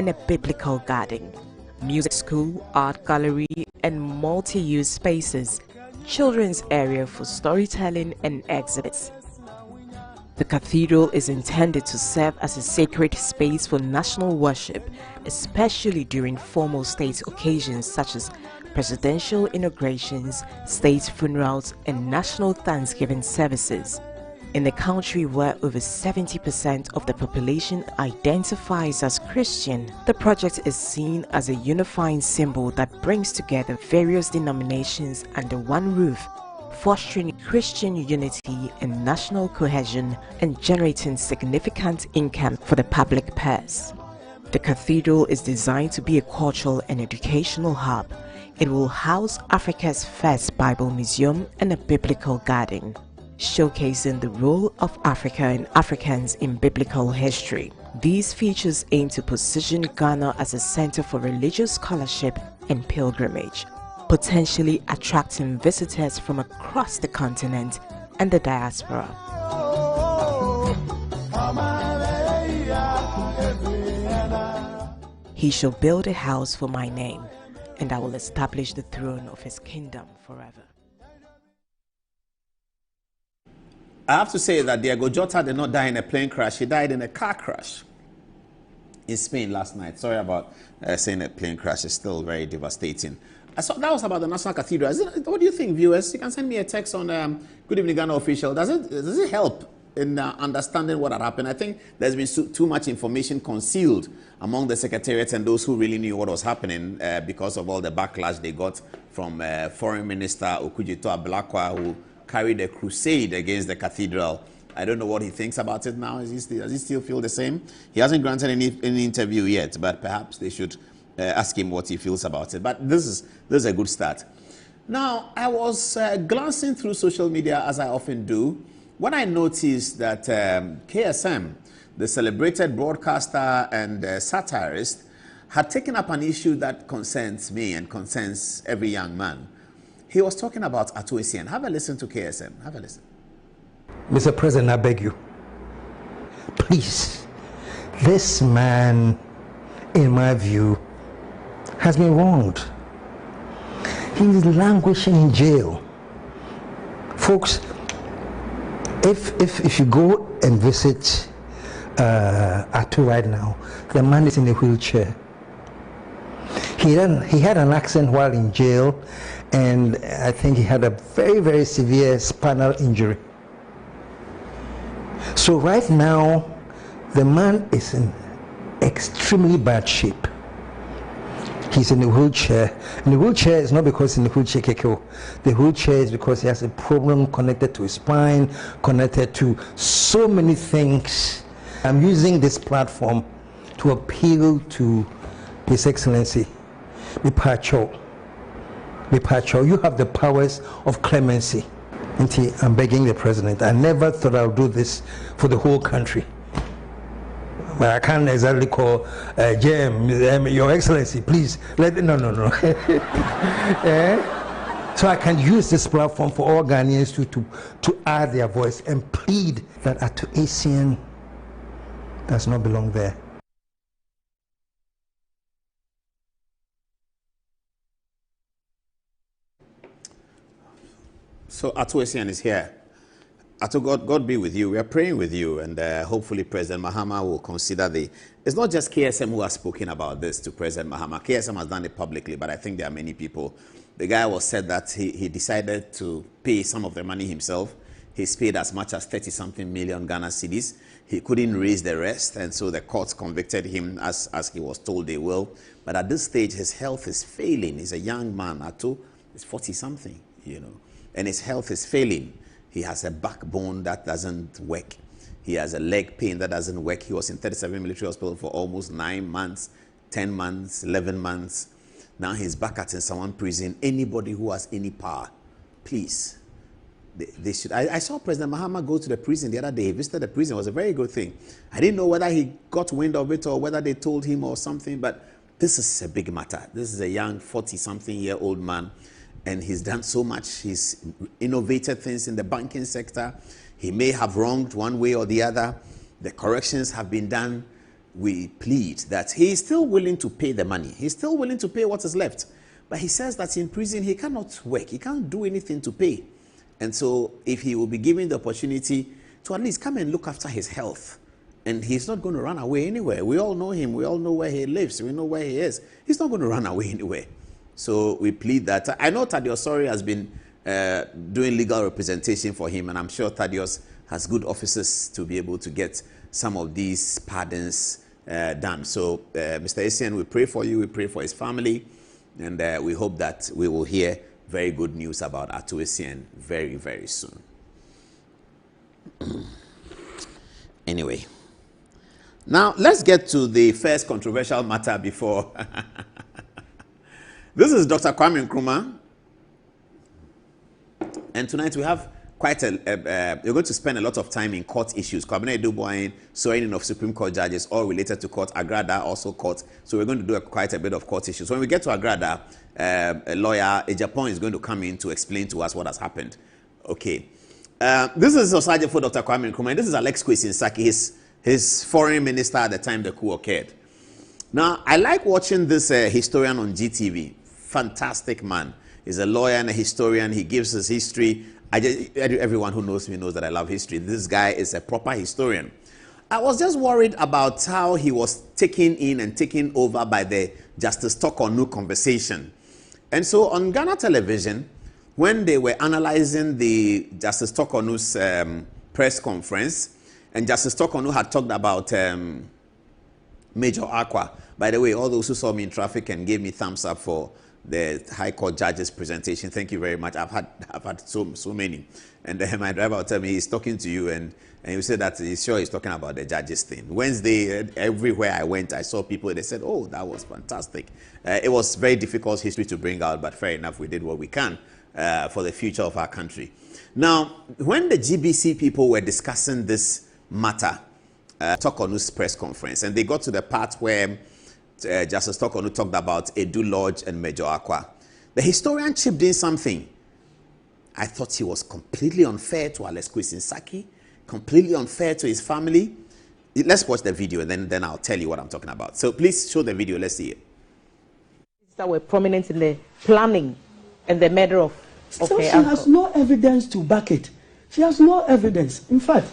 and a biblical garden, music school, art gallery, and multi-use spaces, children's area for storytelling and exhibits. The cathedral is intended to serve as a sacred space for national worship, especially during formal state occasions such as presidential inaugurations, state funerals, and national Thanksgiving services. In a country where over 70% of the population identifies as Christian, the project is seen as a unifying symbol that brings together various denominations under one roof, fostering Christian unity and national cohesion and generating significant income for the public purse. The cathedral is designed to be a cultural and educational hub. It will house Africa's first Bible museum and a biblical garden, showcasing the role of Africa and Africans in biblical history. These features aim to position Ghana as a center for religious scholarship and pilgrimage, potentially attracting visitors from across the continent and the diaspora. He shall build a house for my name, and I will establish the throne of his kingdom forever. I have to say that Diego Jota did not die in a plane crash. He died in a car crash in Spain last night. Sorry about saying a plane crash. It's still very devastating. That was about the National Cathedral. What do you think, viewers? You can send me a text on Good Evening Ghana Official. Does it help in understanding what had happened? I think there's been too much information concealed among the secretariats and those who really knew what was happening because of all the backlash they got from Foreign Minister Okudzeto Ablakwa, who carried a crusade against the cathedral. I don't know what he thinks about it now. Does he still feel the same? He hasn't granted any interview yet, but perhaps they should ask him what he feels about it. But this is a good start. Now, I was glancing through social media, as I often do, when I noticed that KSM, the celebrated broadcaster and satirist, had taken up an issue that concerns me and concerns every young man. He was talking about Ato Essien. Have a listen to KSM. Have a listen. Mr. President, I beg you, please, this man, in my view, has been wronged. He is languishing in jail. Folks, if you go and visit Ato right now, the man is in a wheelchair. He had an accident while in jail, and I think he had a very, very severe spinal injury. So right now, the man is in extremely bad shape. He's in a wheelchair. And the wheelchair is not because he's in a wheelchair keke. The wheelchair is because he has a problem connected to his spine, connected to so many things. I'm using this platform to appeal to His Excellency, Mipacho, you have the powers of clemency. I'm begging the President. I never thought I would do this for the whole country. But I can't exactly call Your Excellency, please. No. So I can use this platform for all Ghanaians to add their voice and plead that Ato Essien does not belong there. So Ato Essien is here. Ato, God be with you. We are praying with you, and hopefully President Mahama will consider it's not just KSM who has spoken about this to President Mahama. KSM has done it publicly, but I think there are many people. The guy was said that he decided to pay some of the money himself. He's paid as much as 30-something million Ghana cedis. He couldn't raise the rest, and so the courts convicted him as he was told they will. But at this stage, his health is failing. He's a young man. Ato is 40-something, and his health is failing. He has a backbone that doesn't work. He has a leg pain that doesn't work. He was in 37 military hospital for almost 9 months, 10 months, 11 months. Now he's back at Nkrumah prison. Anybody who has any power, please, they should. I saw President Mahama go to the prison the other day. He visited the prison. It was a very good thing. I didn't know whether he got wind of it or whether they told him or something, but this is a big matter. This is a young 40-something-year-old man, and he's done so much. He's innovated things in the banking sector. He may have wronged one way or the other. The corrections have been done. we plead that he is still willing to pay the money. He's still willing to pay what is left. But he says that in prison, he cannot work. He can't do anything to pay. And so if he will be given the opportunity to at least come and look after his health, and he's not going to run away anywhere. We all know him. We all know where he lives. We know where he is. He's not going to run away anywhere. So we plead that. I know Thaddeus Sori has been doing legal representation for him, and I'm sure Thaddeus has good officers to be able to get some of these pardons done. So, Mr. Essien, we pray for you. We pray for his family, and we hope that we will hear very good news about Ato Essien very, very soon. Anyway, now let's get to the first controversial matter before. This is Dr. Kwame Nkrumah, and tonight we have quite a, you're going to spend a lot of time in court issues. Adu Boahen, swearing in of Supreme Court judges, all related to court. Agrada, also court. So we're going to do quite a bit of court issues. When we get to Agrada, a lawyer, a Japan, is going to come in to explain to us what has happened. Okay. This is Osaje for Dr. Kwame Nkrumah. This is Alex Kwesi, his foreign minister at the time the coup occurred. Now, I like watching this historian on GTV. Fantastic man. He's a lawyer and a historian. He gives us history. Everyone who knows me knows that I love history. This guy is a proper historian. I was just worried about how he was taken in and taken over by the Justice Talk or No conversation. And so on Ghana television, when they were analyzing the Justice Talk or No's press conference, and Justice Talk or No had talked about Major Aqua. By the way, all those who saw me in traffic and gave me thumbs up for the High Court judge's presentation, thank you very much. I've had so many. And my driver will tell me he's talking to you, and you said that he's sure he's talking about the judges thing. Wednesday, everywhere I went, I saw people, they said, oh, that was fantastic. It was very difficult history to bring out, but fair enough, we did what we can for the future of our country. Now, when the GBC people were discussing this matter, Talk or No's press conference, and they got to the part where Justice Talk or No talked about Edu Lodge and Major Aqua, the historian chipped in something. I thought he was completely unfair to Alex Kwesi, completely unfair to his family. Let's watch the video, and then I'll tell you what I'm talking about. So please show the video. Let's see it. That were prominent in the planning and the murder of. So she has no evidence to back it. She has no evidence. In fact,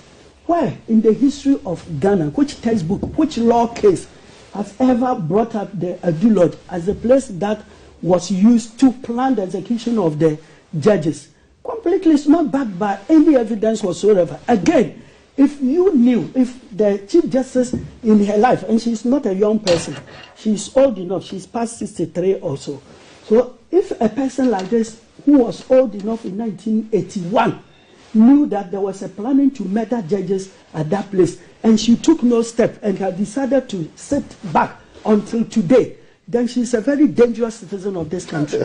where in the history of Ghana, which textbook, which law case has ever brought up the Adu Lodge as a place that was used to plan the execution of the judges? Completely, it's not backed by any evidence whatsoever. Again, if you knew, if the Chief Justice in her life, and she's not a young person, she's old enough, she's past 63 or so. So if a person like this, who was old enough in 1981, knew that there was a planning to murder judges at that place, and she took no step and had decided to sit back until today, then she's a very dangerous citizen of this country.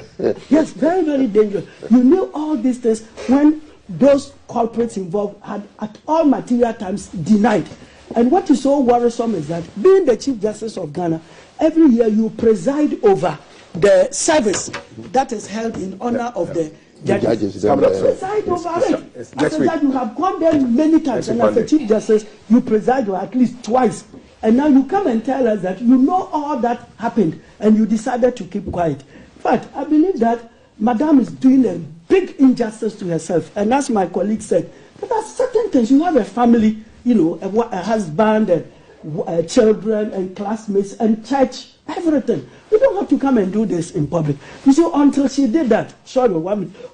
Yes, very, very dangerous. You knew all these things when those culprits involved had at all material times denied. And what is so worrisome is that being the Chief Justice of Ghana, every year you preside over the service that is held in honor of the judges. You preside over it. After that, you have gone there many times, and as a Chief Justice, you preside over at least twice. And now you come and tell us that you know all that happened, and you decided to keep quiet. But I believe that Madame is doing a big injustice to herself. And as my colleague said, there are certain things. You have a family, you know, a husband, and children, and classmates, and church, everything. You don't have to come and do this in public. You see, until she did that,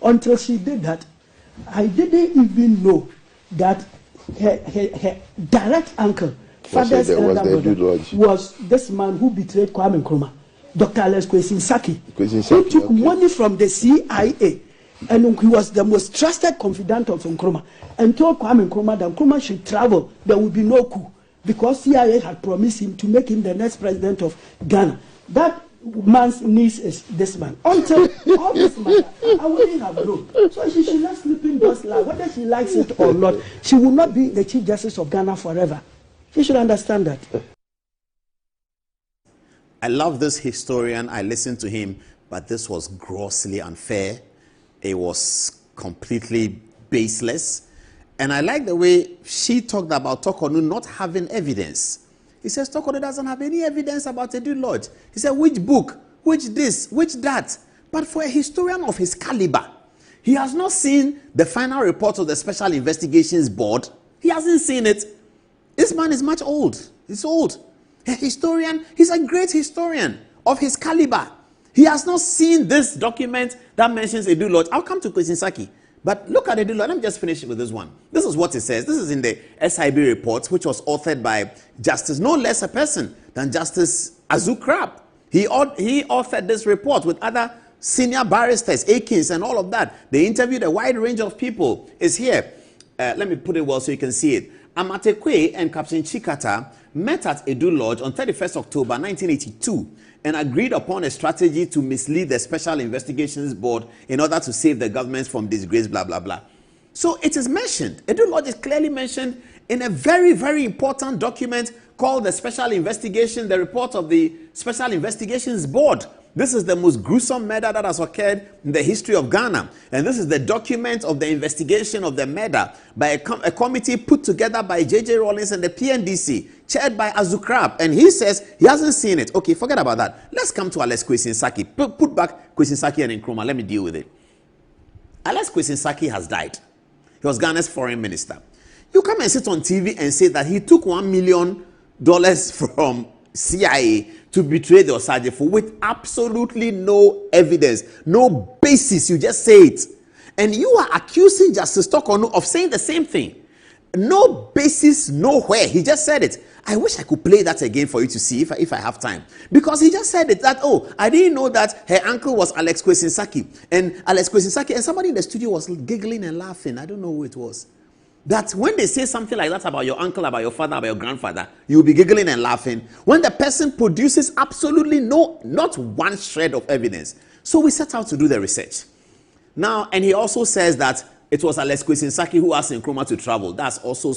until she did that, I didn't even know that her direct uncle, father's elder brother, was this man who betrayed Kwame Nkrumah, Dr. Alex Kwesi, who took money from the CIA, and he was the most trusted confidant of Nkrumah, and told Kwame Nkrumah that Nkrumah should travel, there would be no coup, because CIA had promised him to make him the next president of Ghana. That man's niece is this man. Until all this matter, I wouldn't have known. So she should not sleep in those lies. Whether she likes it or not, she will not be the Chief Justice of Ghana forever. She should understand that. I love this historian. I listened to him, but this was grossly unfair. It was completely baseless. And I like the way she talked about Talk or No not having evidence. He says, Stockholm doesn't have any evidence about Edu Lodge. He said, which book, which this, which that. But for a historian of his caliber, he has not seen the final report of the Special Investigations Board. He hasn't seen it. This man is much old. He's old. A historian, he's a great historian of his caliber. He has not seen this document that mentions Edu Lodge. I'll come to Kwesi Saki. But look at Edu Lodge. Let me just finish with this one. This is what it says. This is in the SIB report, which was authored by Justice, no less a person than Justice Azu Krab. He authored this report with other senior barristers, Akins and all of that. They interviewed a wide range of people. It's here. Let me put it well so you can see it. Amatekwe and Captain Chikata met at Edu Lodge on 31st October 1982 and agreed upon a strategy to mislead the Special Investigations Board in order to save the government from disgrace, blah, blah, blah. So it is mentioned. Edu Lodge is clearly mentioned in a very, very important document called the Special Investigation, the report of the Special Investigations Board. This is the most gruesome murder that has occurred in the history of Ghana. And this is the document of the investigation of the murder by a committee put together by J.J. Rawlings and the PNDC, chaired by Azu Krab. And he says he hasn't seen it. Okay, forget about that. Let's come to Alex Kwesi Saki. Put back Kwesi Saki and Nkrumah. Let me deal with it. Alex Kwesi Saki has died. He was Ghana's foreign minister. You come and sit on TV and say that he took $1 million from CIA to betray the Osajefo with absolutely no evidence, no basis. You just say it. And you are accusing Justice Stockholm of saying the same thing. No basis, nowhere. He just said it. I wish I could play that again for you to see if I have time. Because he just said it that, oh, I didn't know that her uncle was Alex Kwesi Saki. And Alex Kwesi Saki, and somebody in the studio was giggling and laughing. I don't know who it was. That when they say something like that about your uncle, about your father, about your grandfather, you'll be giggling and laughing. When the person produces absolutely not one shred of evidence. So we set out to do the research. Now, and he also says that it was Alex Kwesi Saki who asked Nkrumah to travel. That's also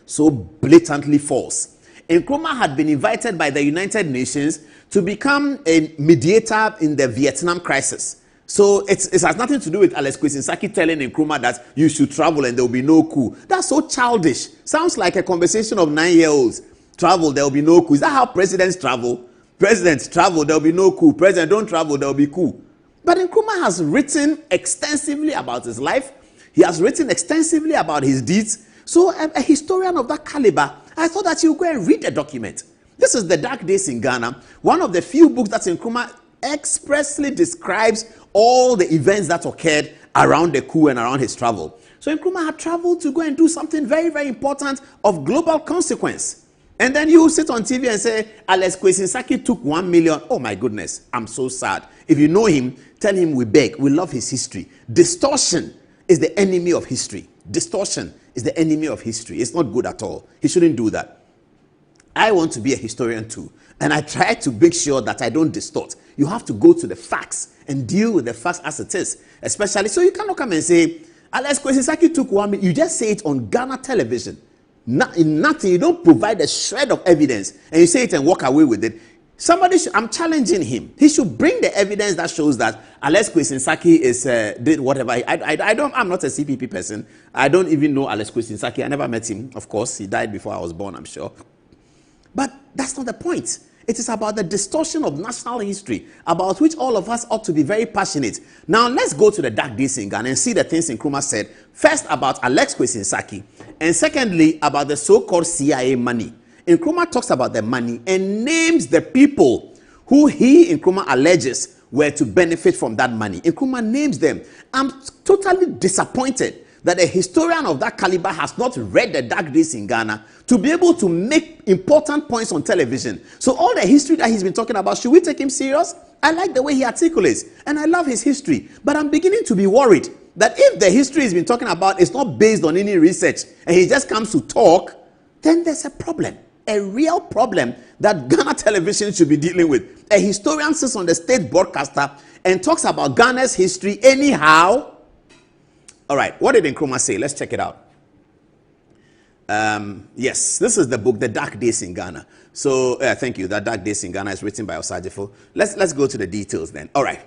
so blatantly false. Nkrumah had been invited by the United Nations to become a mediator in the Vietnam crisis. So it has nothing to do with Alex Kwesi Saki telling Nkrumah that you should travel and there will be no coup. That's so childish. Sounds like a conversation of 9-year-olds. Travel, there will be no coup. Is that how presidents travel? Presidents travel, there will be no coup. President don't travel, there will be coup. But Nkrumah has written extensively about his life. He has written extensively about his deeds. So a historian of that caliber, I thought that you would go and read the document. This is The Dark Days in Ghana, one of the few books that Nkrumah expressly describes all the events that occurred around the coup and around his travel. So Nkrumah had traveled to go and do something very, very important of global consequence. And then you sit on TV and say, Alex Kwesi Saki took $1 million. Oh my goodness, I'm so sad. If you know him, tell him we beg. We love his history. Distortion is the enemy of history. Distortion is the enemy of history. It's not good at all. He shouldn't do that. I want to be a historian too. And I try to make sure that I don't distort. You have to go to the facts and deal with the facts as it is. Especially, so you cannot come and say, Alex Kwesi Saki took $1 million. You just say it on Ghana television. Nothing, you don't provide a shred of evidence. And you say it and walk away with it. I'm challenging him. He should bring the evidence that shows that Alex Kwesi Saki did whatever. I'm not a CPP person. I don't even know Alex Kwesi Saki. I never met him. Of course, he died before I was born, I'm sure. But that's not the point. It is about the distortion of national history, about which all of us ought to be very passionate. Now, let's go to the Dark Days in Ghana and see the things Nkrumah said. First, about Alex Kwesi Saki. And secondly, about the so-called CIA money. Nkrumah talks about the money and names the people who Nkrumah alleges were to benefit from that money. Nkrumah names them. I'm totally disappointed that a historian of that caliber has not read the Dark Days in Ghana to be able to make important points on television. So all the history that he's been talking about, should we take him serious? I like the way he articulates, and I love his history. But I'm beginning to be worried that if the history he's been talking about is not based on any research, and he just comes to talk, then there's a problem, a real problem that Ghana television should be dealing with. A historian sits on the state broadcaster and talks about Ghana's history anyhow. All right, what did Nkrumah say? Let's check it out. Yes, this is the book, The Dark Days in Ghana. So, thank you. The Dark Days in Ghana is written by Osajefo. Let's go to the details then. All right.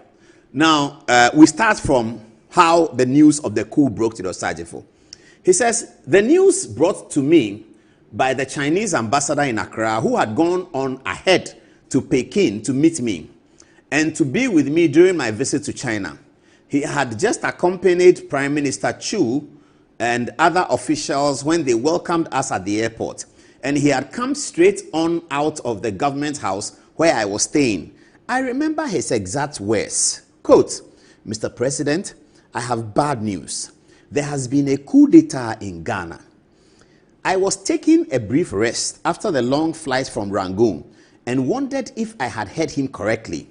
Now, we start from how the news of the coup broke to the Osajefo. He says, the news brought to me by the Chinese ambassador in Accra, who had gone on ahead to Peking to meet me and to be with me during my visit to China. He had just accompanied Prime Minister Chu and other officials when they welcomed us at the airport. And he had come straight on out of the government house where I was staying. I remember his exact words. Quote, "Mr. President, I have bad news. There has been a coup d'etat in Ghana." I was taking a brief rest after the long flight from Rangoon and wondered if I had heard him correctly.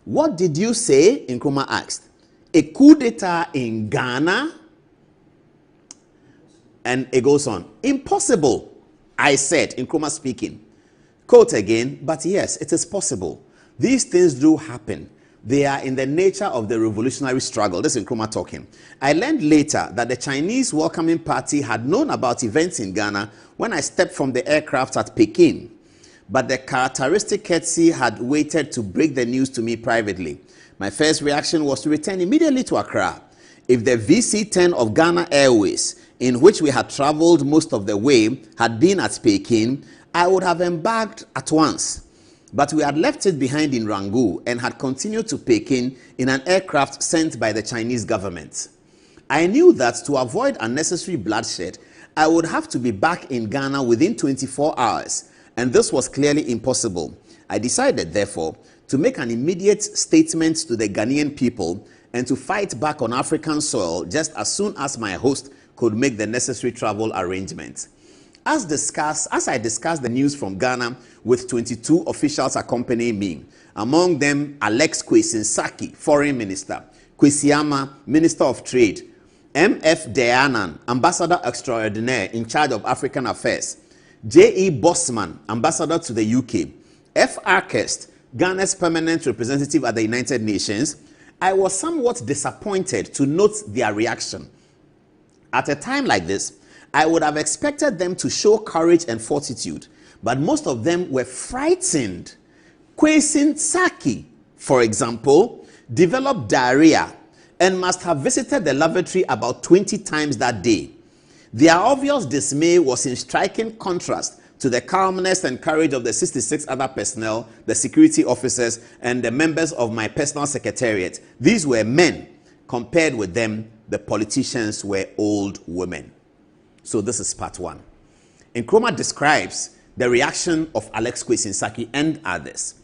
"What did you say?" Nkrumah asked. "A coup d'etat in Ghana?" And it goes on. "Impossible, I said," Nkrumah speaking. Quote again, "But yes, it is possible. These things do happen. They are in the nature of the revolutionary struggle." This is Nkrumah talking. "I learned later that the Chinese welcoming party had known about events in Ghana when I stepped from the aircraft at Peking. But the characteristic courtesy had waited to break the news to me privately. My first reaction was to return immediately to Accra. If the VC-10 of Ghana Airways, in which we had traveled most of the way, had been at Peking, I would have embarked at once. But we had left it behind in Rangoon and had continued to Peking in an aircraft sent by the Chinese government. I knew that to avoid unnecessary bloodshed, I would have to be back in Ghana within 24 hours, and this was clearly impossible. I decided, therefore, to make an immediate statement to the Ghanaian people and to fight back on African soil just as soon as my host could make the necessary travel arrangements. As I discussed the news from Ghana with 22 officials accompanying me, among them Alex Kwesinsaki, Foreign Minister, Kwesi Ama, Minister of Trade, M.F. Dayanan, Ambassador Extraordinaire in charge of African Affairs, J.E. Bosman, Ambassador to the UK, F. Arkest, Ghana's Permanent Representative at the United Nations, I was somewhat disappointed to note their reaction. At a time like this, I would have expected them to show courage and fortitude, but most of them were frightened. Kwesinsaki, for example, developed diarrhea and must have visited the lavatory about 20 times that day. Their obvious dismay was in striking contrast to the calmness and courage of the 66 other personnel, the security officers, and the members of my personal secretariat. These were men. Compared with them, the politicians were old women. So this is part one. Nkrumah describes the reaction of Alex Kwesinsaki and others.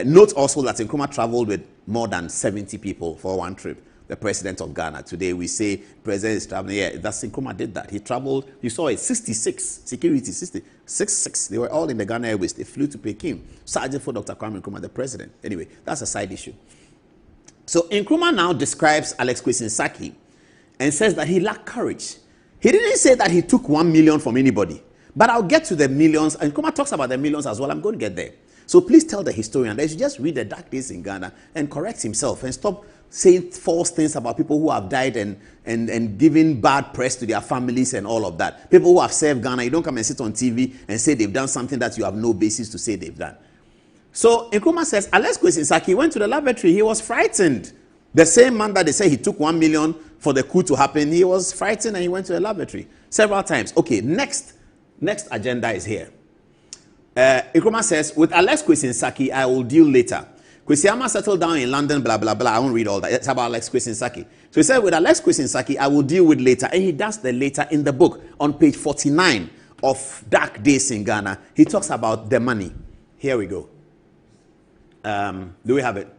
Note also that Nkrumah traveled with more than 70 people for one trip. The president of Ghana. Today we say president is traveling. Yeah, that's Nkrumah did that. He traveled. You saw it. 66 security. 66. They were all in the Ghana Airways. They flew to Peking. Sergeant for Dr. Kwame Nkrumah, the president. Anyway, that's a side issue. So Nkrumah now describes Alex Kwesinsaki and says that he lacked courage. He didn't say that he took 1 million from anybody. But I'll get to the millions. And Nkrumah talks about the millions as well. I'm going to get there. So please tell the historian that he should just read the dark days in Ghana and correct himself and stop saying false things about people who have died and giving bad press to their families and all of that. People who have served Ghana, you don't come and sit on TV and say they've done something that you have no basis to say they've done. So Nkrumah says, Alex Kwesinsaki went to the lavatory. He was frightened. The same man that they say he took 1 million for the coup to happen, he was frightened and he went to the lavatory several times. Okay, next agenda is here. Nkrumah says, with Alex Kwesinsaki, I will deal later. Kwesi Ama settled down in London, blah, blah, blah. I won't read all that. It's about Alex Kwesinsaki. So he said, with Alex Kwesinsaki, I will deal with later. And he does the later in the book. On page 49 of Dark Days in Ghana, he talks about the money. Here we go. Do we have it?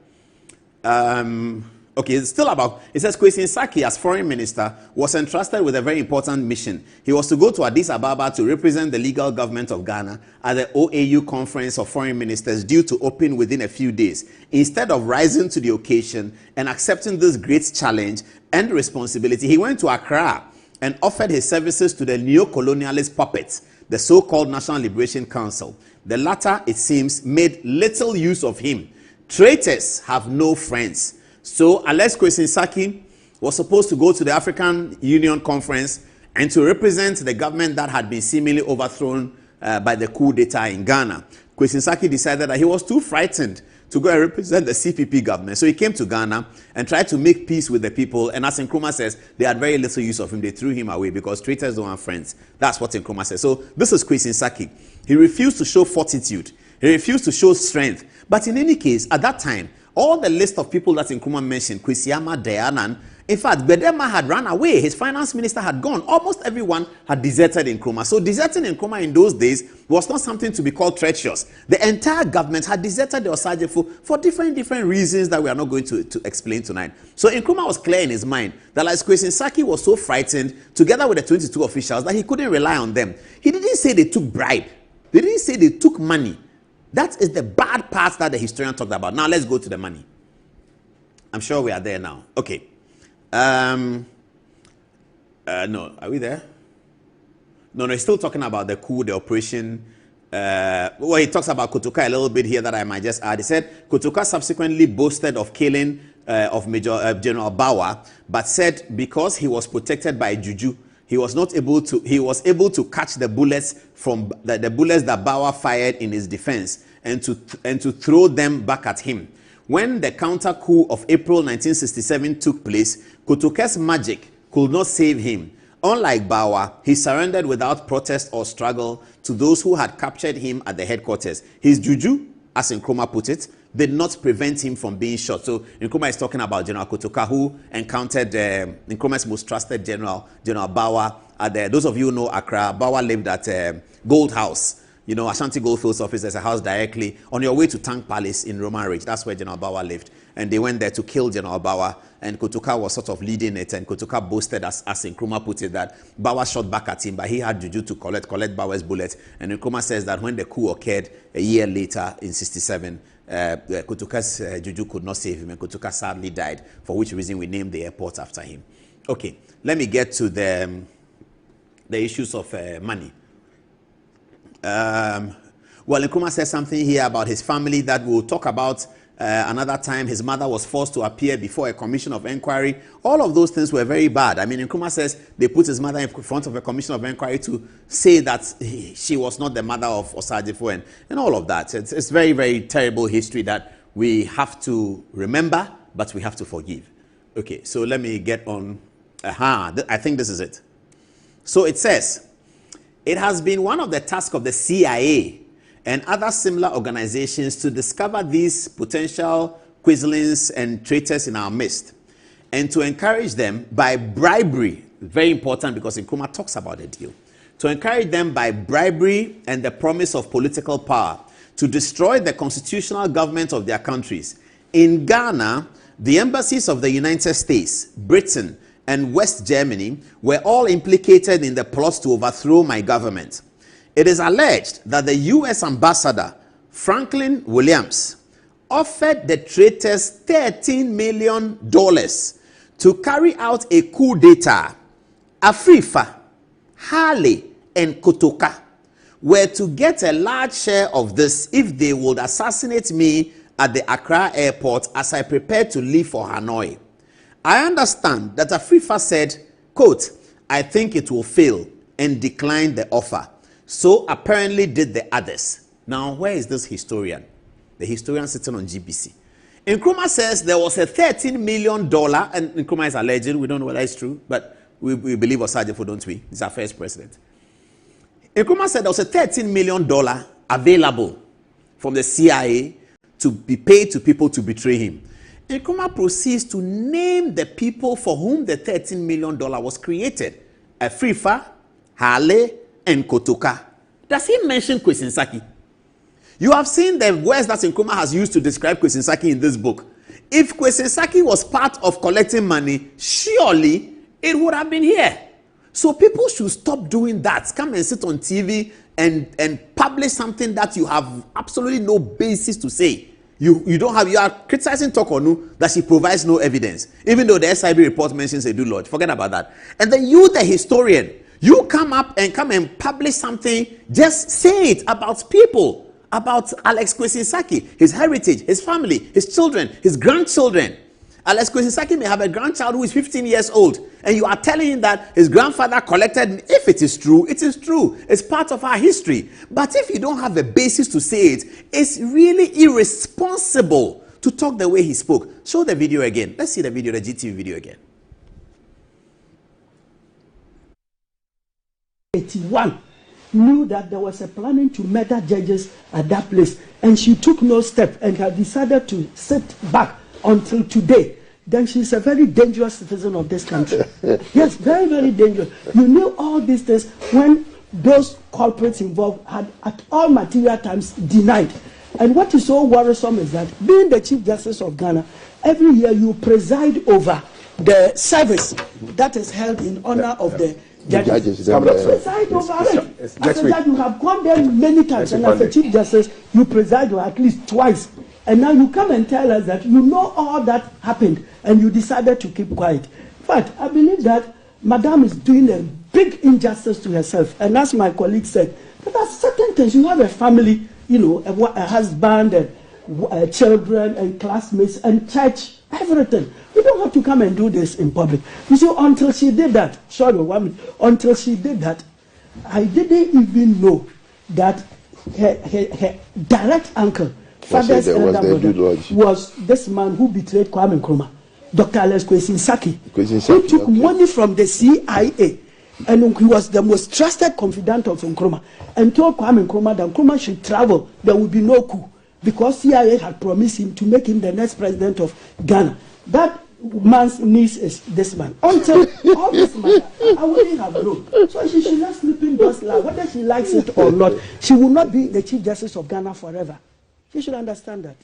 Okay, it's still about, it says Kwesinsaki as foreign minister was entrusted with a very important mission. He was to go to Addis Ababa to represent the legal government of Ghana at the OAU Conference of Foreign Ministers due to open within a few days. Instead of rising to the occasion and accepting this great challenge and responsibility, he went to Accra and offered his services to the neo-colonialist puppets, the so-called National Liberation Council. The latter, it seems, made little use of him. Traitors have no friends. So Alex Kwesinsaki was supposed to go to the African Union Conference and to represent the government that had been seemingly overthrown by the coup d'etat in Ghana. Kwesinsaki decided that he was too frightened to go and represent the CPP government. So he came to Ghana and tried to make peace with the people. And as Nkrumah says, they had very little use of him. They threw him away because traitors don't have friends. That's what Nkrumah says. So this is Kwesi Ntsaki. He refused to show fortitude. He refused to show strength. But in any case, at that time, all the list of people that Nkrumah mentioned, Kwesi Ama, Dayanan, in fact, Bedema had run away. His finance minister had gone. Almost everyone had deserted Nkrumah. So deserting Nkrumah in those days was not something to be called treacherous. The entire government had deserted the Osajefo for different reasons that we are not going to explain tonight. So Nkrumah was clear in his mind that like Kwesi Ntsaki was so frightened, together with the 22 officials, that he couldn't rely on them. He didn't say they took bribe. They didn't say they took money. That is the bad part that the historian talked about. Now let's go to the money. I'm sure we are there now. Okay. No, are we there? No, he's still talking about the coup, the operation. Well, he talks about Kotoka a little bit here that I might just add. He said Kotoka subsequently boasted of killing of Major General Bawa, but said because he was protected by juju, he was able to catch the bullets from the bullets that Bawa fired in his defense and to throw them back at him. When the counter coup of April 1967 took place, Kotoka's magic could not save him. Unlike Bawa, he surrendered without protest or struggle to those who had captured him at the headquarters. His juju, as Nkrumah put it, did not prevent him from being shot. So Nkrumah is talking about General Kotoka, who encountered Nkrumah's most trusted general, General Bawa. Those of you who know Accra, Bawa lived at Gold House. You know, Ashanti Goldfields office, there's a house directly on your way to Tank Palace in Roman Ridge. That's where General Bawa lived. And they went there to kill General Bawa. And Kotoka was sort of leading it. And Kotoka boasted, as Nkrumah put it, that Bawa shot back at him, but he had juju to collect Bawa's bullet. And Nkrumah says that when the coup occurred a year later in 67, Kotoka's juju could not save him. And Kotoka sadly died, for which reason we named the airport after him. Okay, let me get to the issues of money. Well, Nkrumah says something here about his family that we'll talk about another time. His mother was forced to appear before a commission of inquiry. All of those things were very bad. I mean, Nkrumah says they put his mother in front of a commission of inquiry to say that she was not the mother of Osajefo and all of that. It's very, very terrible history that we have to remember, but we have to forgive. Okay, so let me get on. I think this is it. So it says, it has been one of the tasks of the CIA and other similar organizations to discover these potential quislings and traitors in our midst and to encourage them by bribery. Very important because Nkrumah talks about the deal. To encourage them by bribery and the promise of political power to destroy the constitutional government of their countries. In Ghana, the embassies of the United States, Britain, and West Germany were all implicated in the plots to overthrow my government. It is alleged that the U.S. ambassador, Franklin Williams, offered the traitors $13 million to carry out a coup d'etat. Afrifa, Hale, and Kotoka were to get a large share of this if they would assassinate me at the Accra airport as I prepared to leave for Hanoi. I understand that Afrifa said, quote, I think it will fail, and declined the offer. So apparently did the others. Now, where is this historian? The historian sitting on GBC. Nkrumah says there was a $13 million, and Nkrumah is alleged, we don't know whether it's true, but we believe Osajefo, don't we? He's our first president. Nkrumah said there was a $13 million available from the CIA to be paid to people to betray him. Nkrumah proceeds to name the people for whom the $13 million was created. Afrifa, Hale, and Kotoka. Does he mention Kwesi Ntsaki? You have seen the words that Nkrumah has used to describe Kwesi Ntsaki in this book. If Kwesi Ntsaki was part of collecting money, surely it would have been here. So people should stop doing that. Come and sit on TV and publish something that you have absolutely no basis to say. You are criticizing Tokonu that she provides no evidence, even though the SIB report mentions a Adu Lodge. Forget about that. And then you, the historian, you come and publish something, just say it about people, about Alex Kwesi Ntsaki, his heritage, his family, his children, his grandchildren. Alex Kwesi may have a grandchild who is 15 years old, and you are telling him that his grandfather collected. If it is true, it is true. It's part of our history. But if you don't have a basis to say it, it's really irresponsible to talk the way he spoke. Show the video again. Let's see the video, the GTV video again. 81 knew that there was a planning to murder judges at that place, and she took no step and had decided to sit back until today. Then she's a very dangerous citizen of this country. Yes, very, very dangerous. You knew all these things when those culprits involved had at all material times denied. And what is so worrisome is that being the Chief Justice of Ghana, every year you preside over the service that is held in honor of the judges. Preside over it. As a judge, you have gone there many times, and as a Chief Justice, you preside over at least twice. And now you come and tell us that you know all that happened, and you decided to keep quiet. But I believe that Madame is doing a big injustice to herself. And as my colleague said, there are certain things. You have a family, you know, a husband, and children, and classmates, and church, everything. You don't have to come and do this in public. You see, until she did that, until she did that, I didn't even know that her direct uncle, father's elder brother, was this man who betrayed Kwame Nkrumah, Dr. Alex Kwesi. He took money from the CIA, and he was the most trusted confidant of Nkrumah, and told Kwame Nkrumah that Nkrumah should travel, there would be no coup, because CIA had promised him to make him the next president of Ghana. That man's niece is this man. Until all this matter, I wouldn't have known. So she should not sleep in those lies. Whether she likes it or not, she will not be the Chief Justice of Ghana forever. She should understand that.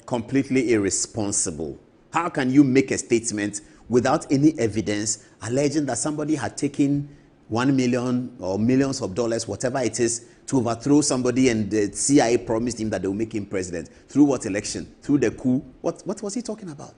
Completely irresponsible. How can you make a statement without any evidence alleging that somebody had taken 1 million or millions of dollars, whatever it is, to overthrow somebody, and the CIA promised him that they will make him president? Through what election? Through the coup? What was he talking about?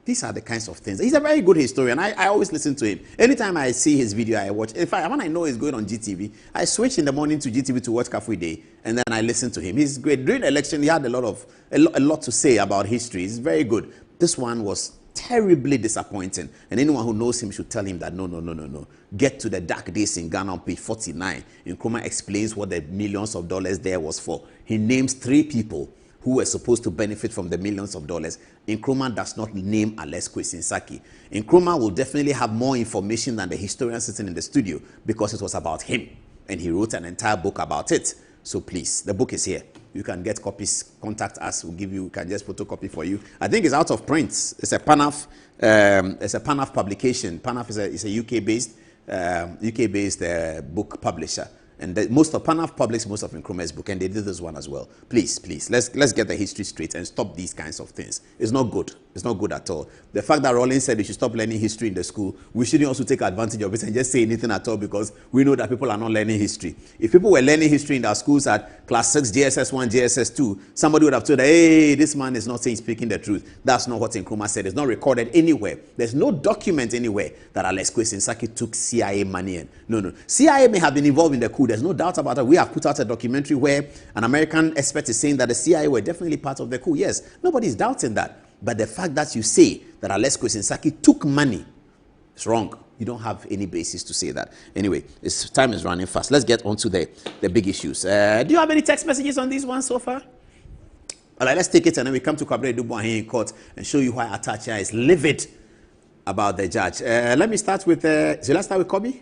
These are the kinds of things. He's a very good historian. I always listen to him. Anytime I see his video, I watch. In fact, when I know he's going on GTV, I switch in the morning to GTV to watch Cafe Day, and then I listen to him. He's great. During the election, he had a lot to say about history. He's very good. This one was terribly disappointing, and anyone who knows him should tell him that no. Get to the dark days in Ghana on page 49. Nkrumah explains what the millions of dollars there was for. He names 3 people who were supposed to benefit from the millions of dollars. Nkrumah does not name Alex Kwesi. Nkrumah will definitely have more information than the historian sitting in the studio, because it was about him, and he wrote an entire book about it. So please, the book is here. You can get copies. Contact us. We'll give you. We can just photocopy for you. I think it's out of print. It's a PANAF. It's a PANAF publication. PANAF is a UK-based book publisher. And most of PANAF published most of Nkrumah's book, and they did this one as well. Please, let's get the history straight and stop these kinds of things. It's not good. It's not good at all. The fact that Rollins said we should stop learning history in the school, we shouldn't also take advantage of it and just say anything at all, because we know that people are not learning history. If people were learning history in their schools at class 6, JSS 1, JSS 2, somebody would have told, hey, this man is not speaking the truth. That's not what Nkrumah said. It's not recorded anywhere. There's no document anywhere that Alex Kwesi took CIA money in. No. CIA may have been involved in the coup. There's no doubt about it. We have put out a documentary where an American expert is saying that the CIA were definitely part of the coup. Yes, nobody's doubting that. But the fact that you say that Alex Kwesi took money is wrong. You don't have any basis to say that. Anyway, time is running fast. Let's get on to the big issues. Do you have any text messages on these ones so far? All right, let's take it, and then we come to Adu Boahen in court and show you why Ato Essien is livid about the judge. Let me start with, so let's start with Kobe?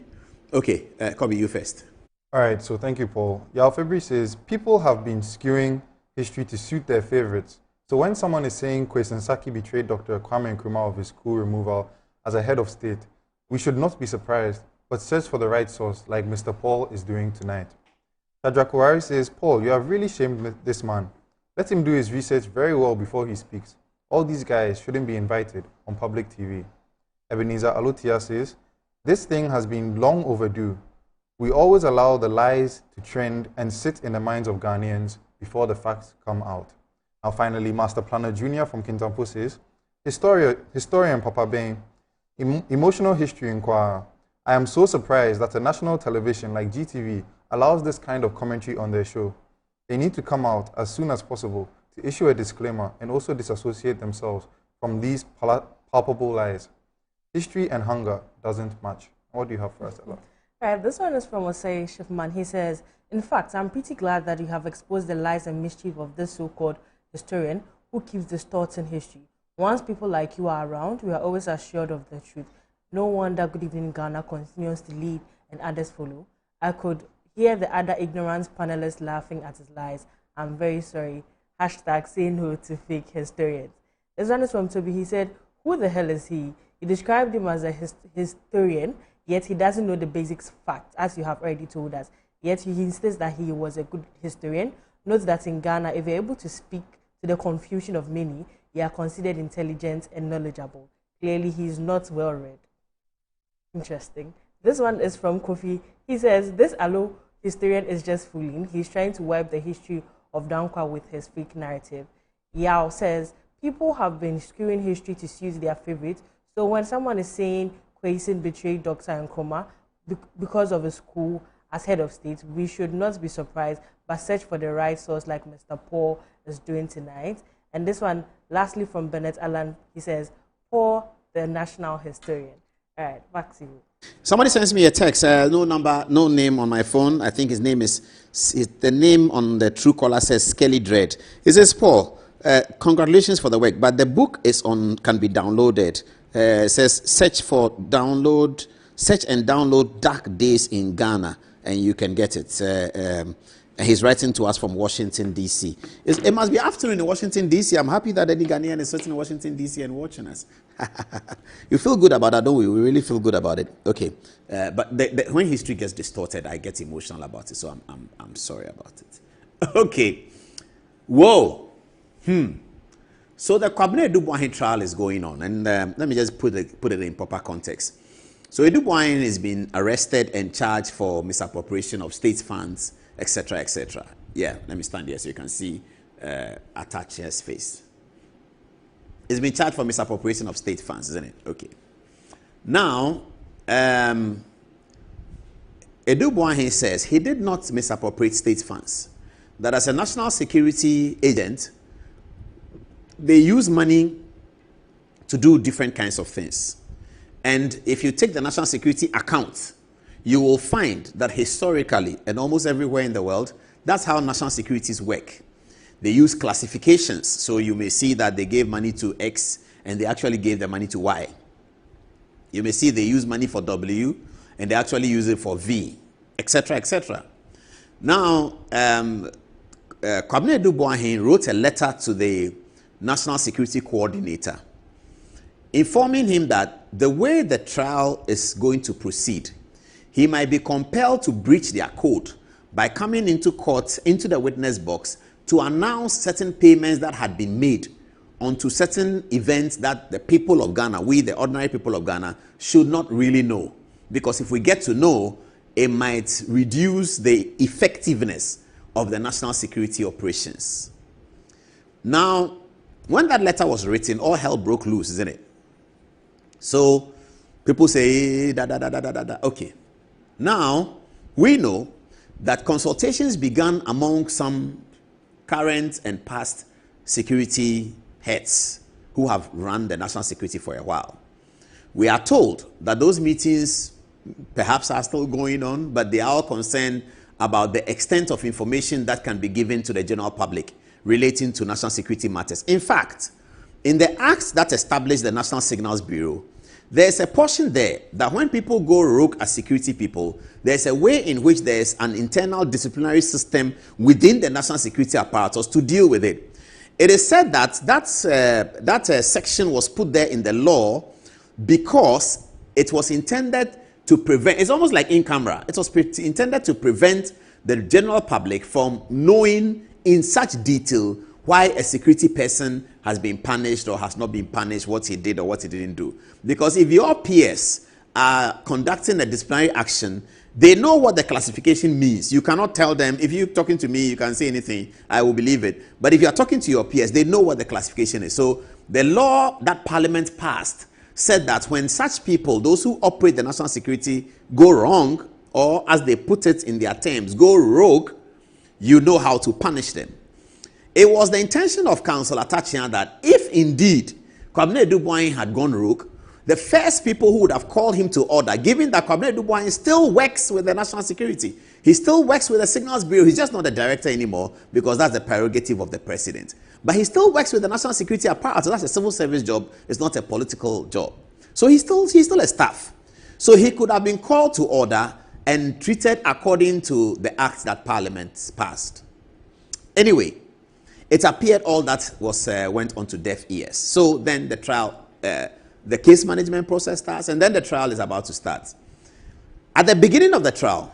Okay, Kobe, you first. All right, so thank you, Paul. Yao February says, people have been skewing history to suit their favorites. So when someone is saying Kwesi betrayed Dr. Kwame Nkrumah of his coup removal as a head of state, we should not be surprised, but search for the right source, like Mr. Paul is doing tonight. Tadrakuwari says, Paul, you have really shamed this man. Let him do his research very well before he speaks. All these guys shouldn't be invited on public TV. Ebenezer Alotia says, this thing has been long overdue. We always allow the lies to trend and sit in the minds of Ghanaians before the facts come out. Now finally, Master Planner Jr. from Kintampo says, historian Papa Ben, emotional history inquirer. I am so surprised that a national television like GTV allows this kind of commentary on their show. They need to come out as soon as possible to issue a disclaimer and also disassociate themselves from these palpable lies. History and hunger doesn't match. What do you have for us, Ella? Right, this one is from Osei Shifman. He says, in fact, I'm pretty glad that you have exposed the lies and mischief of this so-called historian who keeps distorting history. Once people like you are around, we are always assured of the truth. No wonder Good Evening Ghana continues to lead and others follow. I could hear the other ignorant panelists laughing at his lies. I'm very sorry. Hashtag say no to fake historians. This one is from Toby. He said, who the hell is he? You described him as a historian, yet he doesn't know the basic facts, as you have already told us. Yet he insists that he was a good historian. Note that in Ghana, if you're able to speak to the confusion of many, you are considered intelligent and knowledgeable. Clearly, he is not well read. Interesting. This one is from Kofi. He says, this Alo historian is just fooling. He's trying to wipe the history of Dankwa with his fake narrative. Yao says, people have been skewing history to suit their favorites. So when someone is saying Kwesi betrayed Dr. Nkrumah because of his coup as head of state, we should not be surprised, but search for the right source like Mr. Paul is doing tonight. And this one, lastly from Bennett Allen, he says, Paul, the national historian. All right, back to you. Somebody sends me a text, no number, no name on my phone. I think his name is, the name on the Truecaller says Skelly Dread. He says, Paul, congratulations for the work, but the book is can be downloaded. It says search and download Dark Days in Ghana, and you can get it. And he's writing to us from Washington, D.C. It must be afternoon in Washington, D.C. I'm happy that any Ghanaian is sitting in Washington, D.C. and watching us. You feel good about that, don't we? We really feel good about it. Okay. But when history gets distorted, I get emotional about it, so I'm sorry about it. Okay. Whoa. So the Adu Boahen trial is going on, and let me just put it in proper context. So Adu Boahen has been arrested and charged for misappropriation of state funds, etc., etc. Yeah, let me stand here so you can see Atachia's face. He's been charged for misappropriation of state funds, isn't it? Okay. Now, Adu Boahen says he did not misappropriate state funds. That as a national security agent, they use money to do different kinds of things. And if you take the national security account, you will find that historically and almost everywhere in the world, that's how national securities work. They use classifications. So you may see that they gave money to X and they actually gave the money to Y. You may see they use money for W and they actually use it for V, etc., etc. Now, Adu Boahen wrote a letter to the National Security Coordinator, informing him that the way the trial is going to proceed, he might be compelled to breach their code by coming into court, into the witness box, to announce certain payments that had been made onto certain events that the people of Ghana, we the ordinary people of Ghana, should not really know. Because if we get to know, it might reduce the effectiveness of the national security operations. Now, when that letter was written, all hell broke loose, isn't it? So people say, Okay. Now, we know that consultations began among some current and past security heads who have run the national security for a while. We are told that those meetings perhaps are still going on, but they are all concerned about the extent of information that can be given to the general public relating to national security matters. In fact, in the acts that establish the National Signals Bureau, there's a portion there that when people go rogue as security people, there's a way in which there's an internal disciplinary system within the national security apparatus to deal with it. It is said that that section was put there in the law because it was intended to prevent, it's almost like in camera, it was intended to prevent the general public from knowing in such detail why a security person has been punished or has not been punished, what he did or what he didn't do. Because if your peers are conducting a disciplinary action, they know what the classification means. You cannot tell them, if you're talking to me, you can say anything, I will believe it. But if you are talking to your peers, they know what the classification is. So the law that Parliament passed said that when such people, those who operate the national security, go wrong, or as they put it in their terms, go rogue, you know how to punish them. It was the intention of Council Atachian that if indeed Kwabena Adu Boahen had gone rogue, the first people who would have called him to order, given that Kwabena Adu Boahen still works with the National Security, he still works with the Signals Bureau, he's just not the director anymore because that's the prerogative of the president. But he still works with the National Security apparatus, so that's a civil service job, it's not a political job. So he's still a staff. So he could have been called to order and treated according to the act that Parliament passed. Anyway, it appeared all that was went on to deaf ears. So then the trial, the case management process starts, and then the trial is about to start. At the beginning of the trial,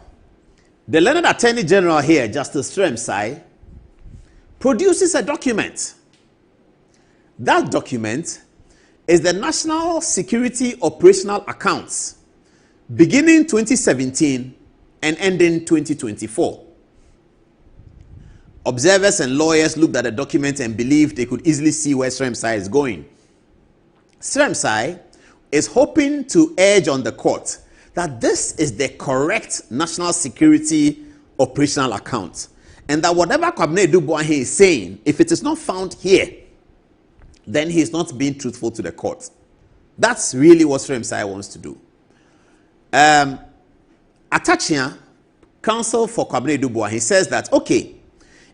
the learned Attorney General here, Justice Sremsai, produces a document. That document is the National Security Operational Accounts, beginning 2017 and ending 2024. Observers and lawyers looked at the document and believed they could easily see where Sremsai is going. Sremsai is hoping to urge on the court that this is the correct National Security Operational Account, and that whatever Kwabena Adu Boahen is saying, if it is not found here, then he is not being truthful to the court. That's really what Sremsai wants to do. Ato Essien, counsel for Kwabena Adu Boahen, says that, okay,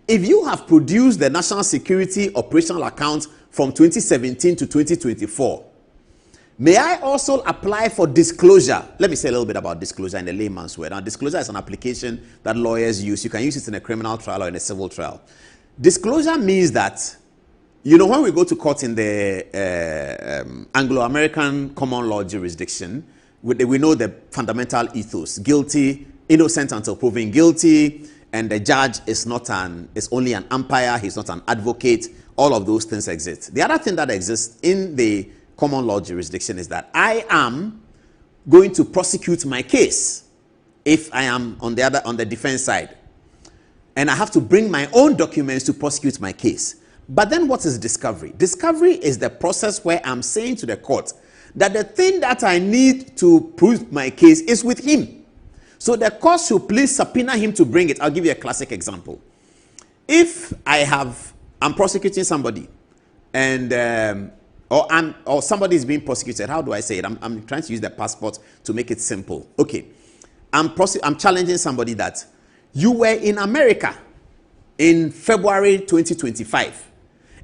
if you have produced the National Security Operational Account from 2017 to 2024, may I also apply for disclosure? Let me say a little bit about disclosure in the layman's word. Now, disclosure is an application that lawyers use. You can use it in a criminal trial or in a civil trial. Disclosure means that, you know, when we go to court in the Anglo-American common law jurisdiction, we know the fundamental ethos: guilty, innocent until proven guilty, and the judge is only an umpire, he's not an advocate. All of those things exist. The other thing that exists in the common law jurisdiction is that I am going to prosecute my case if I am on the defense side, and I have to bring my own documents to prosecute my case. But then what is discovery? Discovery is the process where I'm saying to the court that the thing that I need to prove my case is with him. So the court should please subpoena him to bring it. I'll give you a classic example. If I'm prosecuting somebody, and or somebody is being prosecuted, how do I say it? I'm trying to use the passport to make it simple. Okay, I'm challenging somebody that you were in America in February 2025,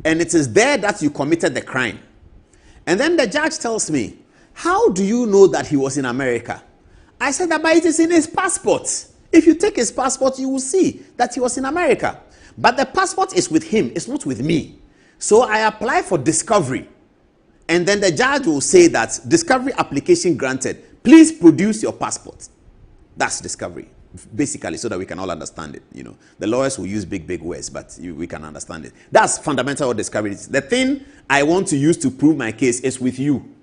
and it is there that you committed the crime. And then the judge tells me, how do you know that he was in America? I said that, but it is in his passport. If you take his passport, you will see that he was in America. But the passport is with him, it's not with me. So I apply for discovery. And then the judge will say that discovery application granted. Please produce your passport. That's discovery, basically, so that we can all understand it. You know, the lawyers will use big words, but we can understand it. That's fundamental discovery. The thing I want to use to prove my case is with you.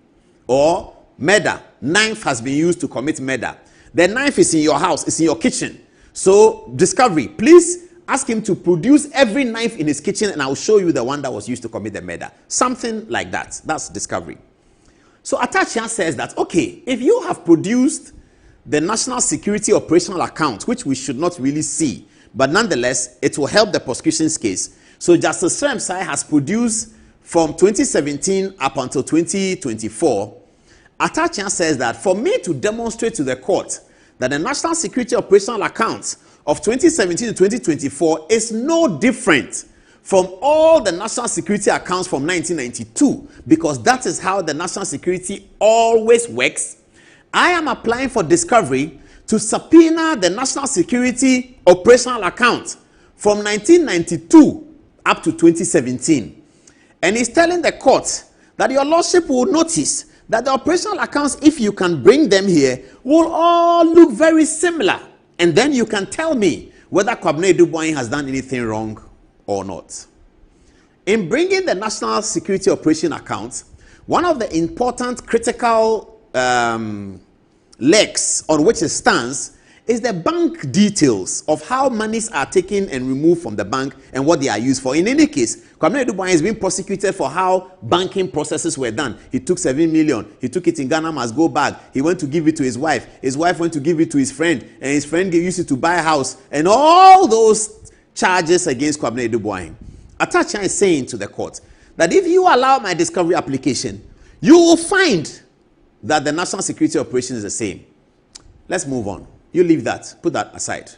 Or murder. Knife has been used to commit murder. The knife is in your house, it's in your kitchen. So discovery, please ask him to produce every knife in his kitchen, and I'll show you the one that was used to commit the murder. Something like that. That's discovery. So Ato Essien says that, okay, if you have produced the National Security Operational Account, which we should not really see, but nonetheless, it will help the prosecution's case. So Justice Sremsai has produced from 2017 up until 2024. Ato Essien says that for me to demonstrate to the court that the National Security Operational Accounts of 2017 to 2024 is no different from all the national security accounts from 1992, because that is how the national security always works. I am applying for discovery to subpoena the National Security Operational Account from 1992 up to 2017. And he's telling the court that your lordship will notice that the operational accounts, if you can bring them here, will all look very similar. And then you can tell me whether Kwabena Adu Boahen has done anything wrong or not. In bringing the National Security Operation Account, one of the important critical legs on which it stands is the bank details of how monies are taken and removed from the bank and what they are used for. In any case, Kwabena Adu Boahen is being prosecuted for how banking processes were done. He took 7 million. He took it in Ghana must go back. He went to give it to his wife. His wife went to give it to his friend. And his friend used it to buy a house. And all those charges against Kwabena Adu Boahen. Ato Essien is saying to the court that if you allow my discovery application, you will find that the national security operation is the same. Let's move on. You leave that. Put that aside.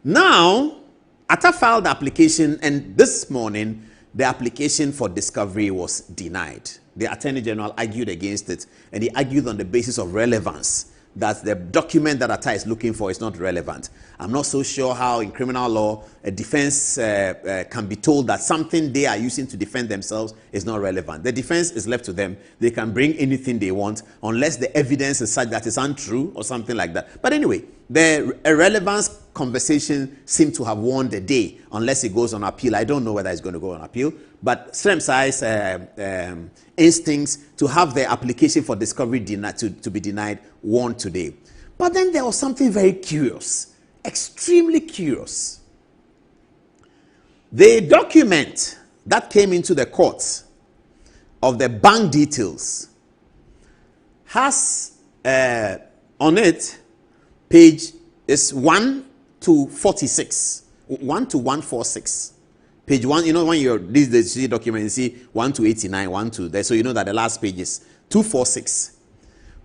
Now, Atta filed the application, and this morning, the application for discovery was denied. The Attorney General argued against it, and he argued on the basis of relevance, that the document that Atta is looking for is not relevant. I'm not so sure how in criminal law a defense can be told that something they are using to defend themselves is not relevant. The defense is left to them. They can bring anything they want unless the evidence is such that it's untrue or something like that. But anyway, the irrelevance conversation seemed to have won the day unless it goes on appeal. I don't know whether it's going to go on appeal, but Sremsai's instincts to have the application for discovery to be denied won today. But then there was something very curious, extremely curious. The document that came into the courts of the bank details has on it page is 1 to 46, 1 to 146. Page 1, you know, when you're this document, you see 1 to 89, 1 to there, so you know that the last page is 246.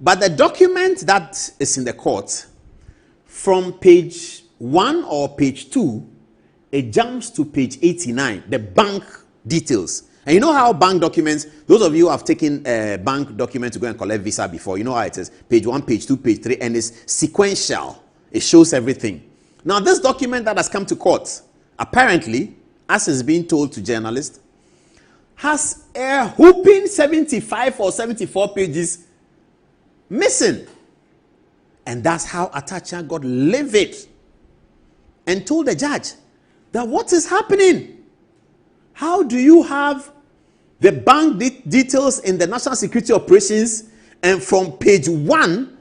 But the document that is in the court, from page 1 or page 2, it jumps to page 89, the bank details. And you know how bank documents, those of you who have taken a bank document to go and collect visa before, you know how it is. Page 1, page 2, page 3, and it's sequential. It shows everything. Now, this document that has come to court, apparently, as is being told to journalists, has a whooping 75 or 74 pages missing. And that's how Atacha got livid and told the judge that what is happening? How do you have the bank details in the national security operations, and from page 1,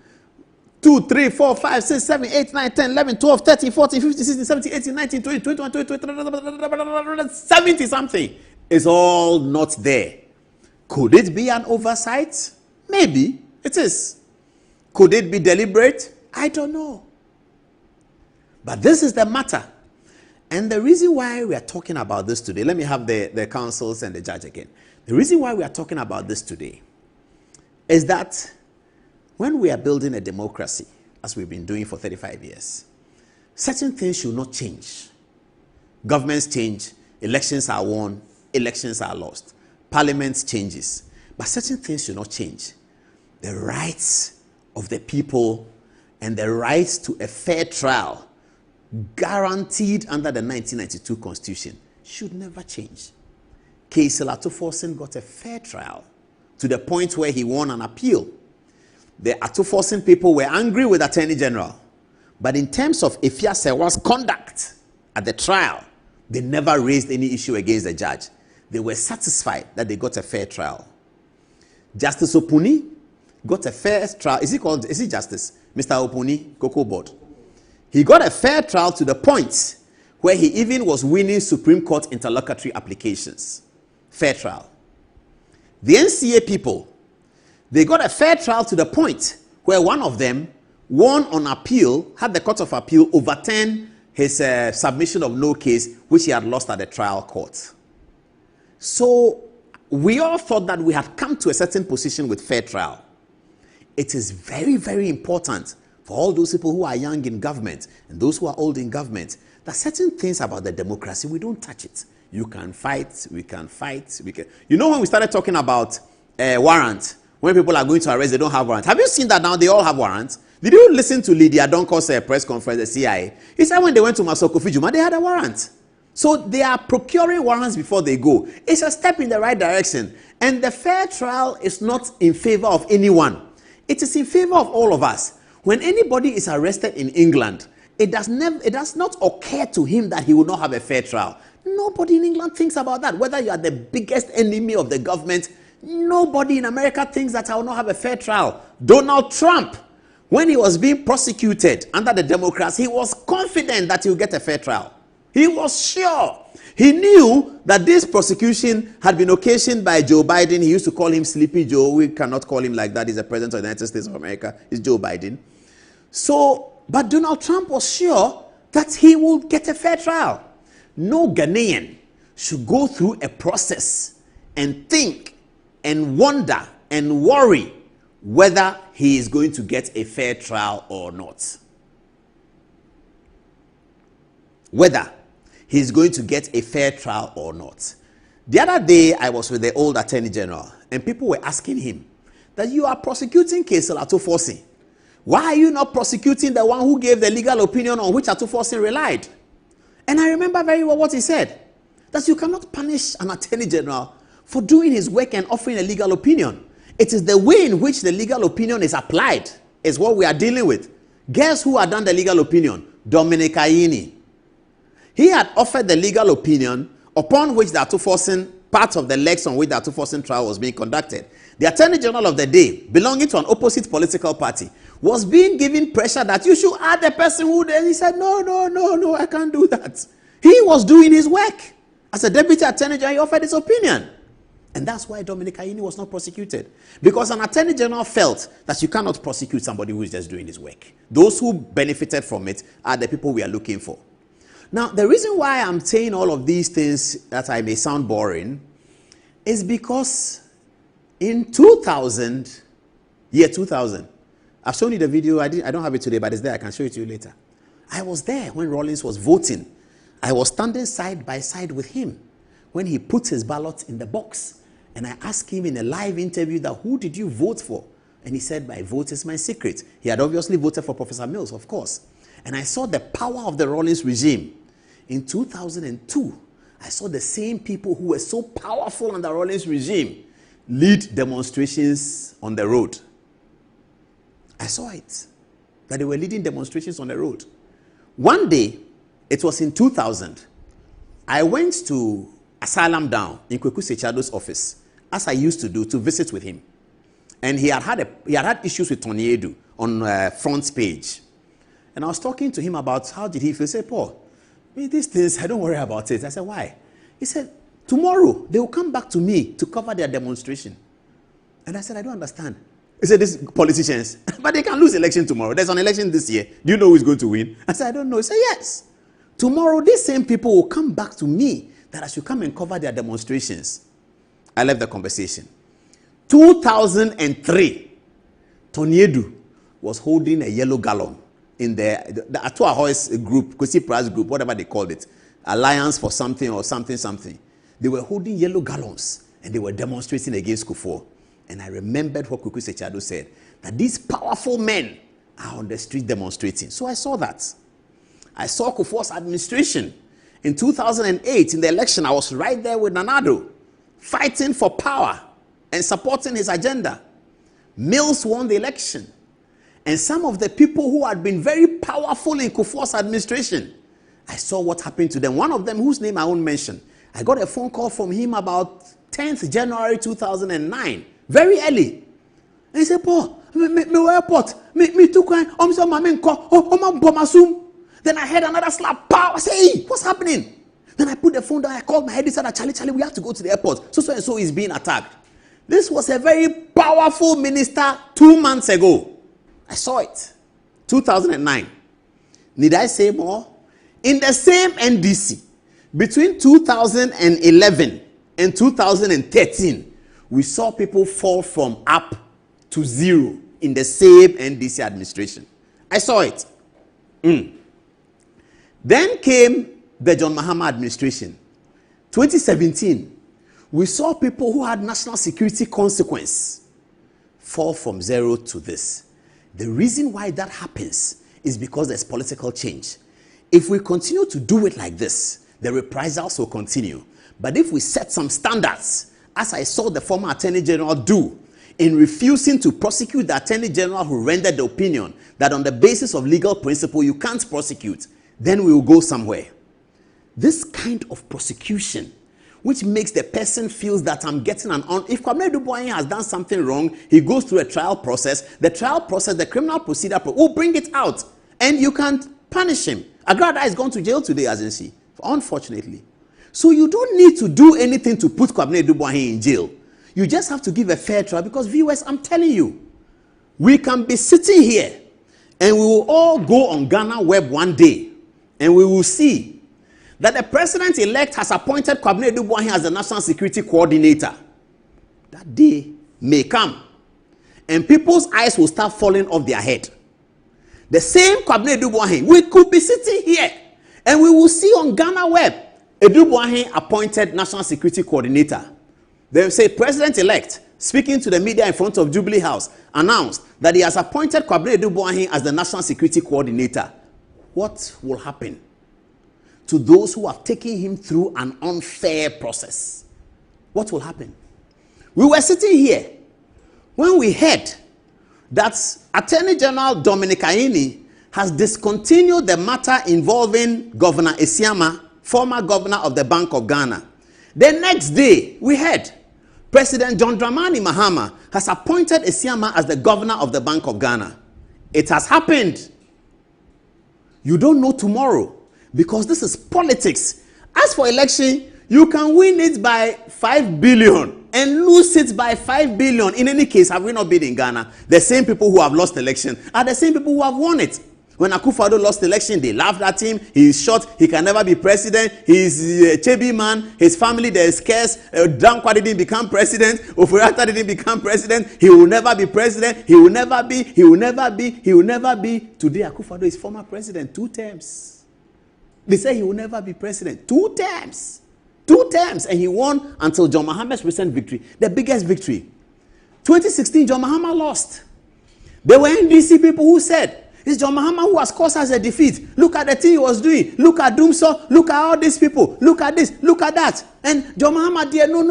2, 3, 4, 5, 6, 7, 8, 9, 10, 11, 12, 13, 14, 15, 16, 17, 18, 19, 20, 21, 22, 23, 70 something is all not there. Could it be an oversight? Maybe it is. Could it be deliberate? I don't know. But this is the matter. And the reason why we are talking about this today, let me have the counsels and the judge again. The reason why we are talking about this today is that when we are building a democracy, as we've been doing for 35 years, certain things should not change. Governments change, elections are won, elections are lost. Parliament changes, but certain things should not change. The rights of the people and the rights to a fair trial guaranteed under the 1992 Constitution should never change. Ato Essien got a fair trial to the point where he won an appeal. The Ato Essien people were angry with the Attorney General. But in terms of Efia Sewa's conduct at the trial, they never raised any issue against the judge. They were satisfied that they got a fair trial. Justice Opuni got a fair trial. Is he Justice? Mr. Opuni, Cocoa Board. He got a fair trial to the point where he even was winning Supreme Court interlocutory applications. Fair trial. The NCA people, they got a fair trial to the point where one of them won on appeal, had the Court of Appeal overturn his submission of no case, which he had lost at the trial court. So we all thought that we had come to a certain position with fair trial. It is very, very important for all those people who are young in government and those who are old in government, that certain things about the democracy, we don't touch it. You can fight, we can fight, we can. You know, when we started talking about warrant, when people are going to arrest, they don't have warrant. Have you seen that now? They all have warrants. Did you listen to Lydia Donko's press conference, the CIA? He said when they went to Masoko Fijuma, they had a warrant. So they are procuring warrants before they go. It's a step in the right direction. And the fair trial is not in favor of anyone. It is in favor of all of us. When anybody is arrested in England, it does not occur to him that he will not have a fair trial. Nobody in England thinks about that. Whether you are the biggest enemy of the government, nobody in America thinks that I will not have a fair trial. Donald Trump, when he was being prosecuted under the Democrats, he was confident that he would get a fair trial. He was sure. He knew that this prosecution had been occasioned by Joe Biden. He used to call him Sleepy Joe. We cannot call him like that. He's the president of the United States of America. It's Joe Biden. So, but Donald Trump was sure that he would get a fair trial. No Ghanaian should go through a process and think and wonder and worry whether he is going to get a fair trial or not. Whether he is going to get a fair trial or not. The other day, I was with the old Attorney General, and people were asking him that you are prosecuting case Ato Essien. Why are you not prosecuting the one who gave the legal opinion on which Ato Essien relied? And I remember very well what he said, that you cannot punish an Attorney General for doing his work and offering a legal opinion. It is the way in which the legal opinion is applied is what we are dealing with. Guess who had done the legal opinion? Dominic Ayini. He had offered the legal opinion upon which the Ato Essien, part of the legs on which the Ato Essien trial was being conducted. The Attorney General of the day, belonging to an opposite political party, was being given pressure that you should add the person who did. He said, no, I can't do that. He was doing his work. As a Deputy Attorney General, he offered his opinion. And that's why Dominic Ayini was not prosecuted. Because an Attorney General felt that you cannot prosecute somebody who is just doing his work. Those who benefited from it are the people we are looking for. Now, the reason why I'm saying all of these things that I may sound boring is because in 2000, I've shown you the video. I don't have it today, but it's there. I can show it to you later. I was there when Rawlings was voting. I was standing side by side with him when he put his ballot in the box. And I asked him in a live interview that, who did you vote for? And he said, my vote is my secret. He had obviously voted for Professor Mills, of course. And I saw the power of the Rawlings regime. In 2002, I saw the same people who were so powerful under Rawlings regime lead demonstrations on the road. I saw it, that they were leading demonstrations on the road. One day, it was in 2000, I went to Asylum Down in Kweku Sechado's office, as I used to do, to visit with him. And he had had issues with Tony Edu on front page. And I was talking to him about how did he feel. He said, Paul, these things, I don't worry about it. I said, why? He said, tomorrow they will come back to me to cover their demonstration. And I said, I don't understand. He said, these politicians, but they can lose election tomorrow. There's an election this year. Do you know who is going to win? I said, I don't know. He said, yes. Tomorrow, these same people will come back to me that I should come and cover their demonstrations. I left the conversation. 2003, Tony Edu was holding a yellow gallon in the Ato Essien group, Kwesi Price group, whatever they called it, Alliance for something or something. They were holding yellow gallons and they were demonstrating against Kufuor. And I remembered what Kweku Sechado said, that these powerful men are on the street demonstrating. So I saw that. I saw Kufuor's administration. In 2008, in the election, I was right there with Nanado, fighting for power and supporting his agenda. Mills won the election. And some of the people who had been very powerful in Kufuor's administration, I saw what happened to them. One of them, whose name I won't mention, I got a phone call from him about 10th January 2009, very early. And he said, Paul, me airport, me too kind, then I heard another slap, pow, I said, hey, what's happening? Then I put the phone down, I called my head, he said, Charlie, we have to go to the airport. So and so is being attacked. This was a very powerful minister 2 months ago. I saw it. 2009. Need I say more? In the same NDC, between 2011 and 2013, we saw people fall from up to zero in the same NDC administration. I saw it. Then came the John Mahama administration. 2017, we saw people who had national security consequence fall from zero to this. The reason why that happens is because there's political change. If we continue to do it like this, the reprisals will continue. But if we set some standards, as I saw the former Attorney General do, in refusing to prosecute the Attorney General who rendered the opinion that on the basis of legal principle you can't prosecute, then we will go somewhere. This kind of prosecution, which makes the person feels that I'm getting if Adu Boahen has done something wrong, he goes through a trial process. The trial process, the criminal procedure will bring it out, and you can't punish him. Agrada is gone to jail today, as in see, unfortunately. So you don't need to do anything to put Adu Boahen in jail. You just have to give a fair trial, because viewers, I'm telling you, we can be sitting here and we will all go on Ghana Web one day and we will see that the president-elect has appointed Adu Boahen as the national security coordinator. that day may come, and people's eyes will start falling off their head. The same Kwabena Adu Boahen, we could be sitting here, and we will see on Ghana Web, Adu Boahen appointed National Security Coordinator. They will say, President-elect, speaking to the media in front of Jubilee House, announced that he has appointed Kwabena Adu Boahen as the National Security Coordinator. What will happen to those who have taken him through an unfair process? What will happen? We were sitting here when we heard that Attorney General Dominic Ayeni has discontinued the matter involving Governor Essien, former governor of the Bank of Ghana. The next day, we heard President John Dramani Mahama has appointed Essien as the governor of the Bank of Ghana. It has happened. You don't know tomorrow, because this is politics. As for election, you can win it by 5 billion and lose it by 5 billion. In any case, have we not been in Ghana? The same people who have lost election are the same people who have won it. When Akufo-Addo lost election, they laughed at him. He is short. He can never be president. He's a Chebi man. His family, there is scarce. Dankwa didn't become president. Oforiatta didn't become president. He will never be president. He will never be. He will never be. He will never be. Today, Akufo-Addo is former president 2 terms. They say he will never be president 2 terms. 2 terms. And he won until John Mahamma's recent victory. The biggest victory. 2016, John Mahama lost. There were NDC people who said, it's John Mahama who has caused us a defeat. Look at the thing he was doing. Look at Dumso. Look at all these people. Look at this. Look at that. And John Mahama, dear, no.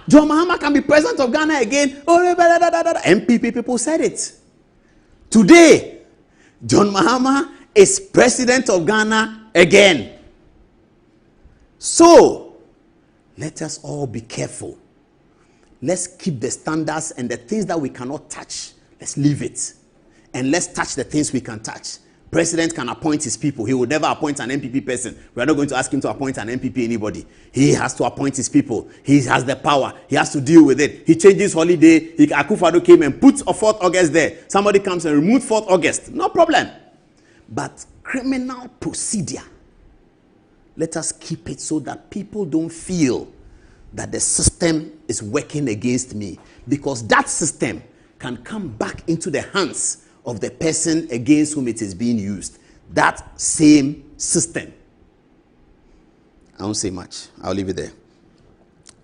John Mahama can be president of Ghana again. MPP people said it. Today, John Mahama is president of Ghana again. So, let us all be careful. Let's keep the standards, and the things that we cannot touch, let's leave it. And let's touch the things we can touch. President can appoint his people. He will never appoint an MPP person. We are not going to ask him to appoint an MPP anybody. He has to appoint his people. He has the power. He has to deal with it. He changes holiday. Akufo-Addo came and put a 4th August there. Somebody comes and removes 4th August. No problem. But criminal procedure, let us keep it so that people don't feel that the system is working against me. Because that system can come back into the hands of the person against whom it is being used. That same system. I won't say much. I'll leave it there.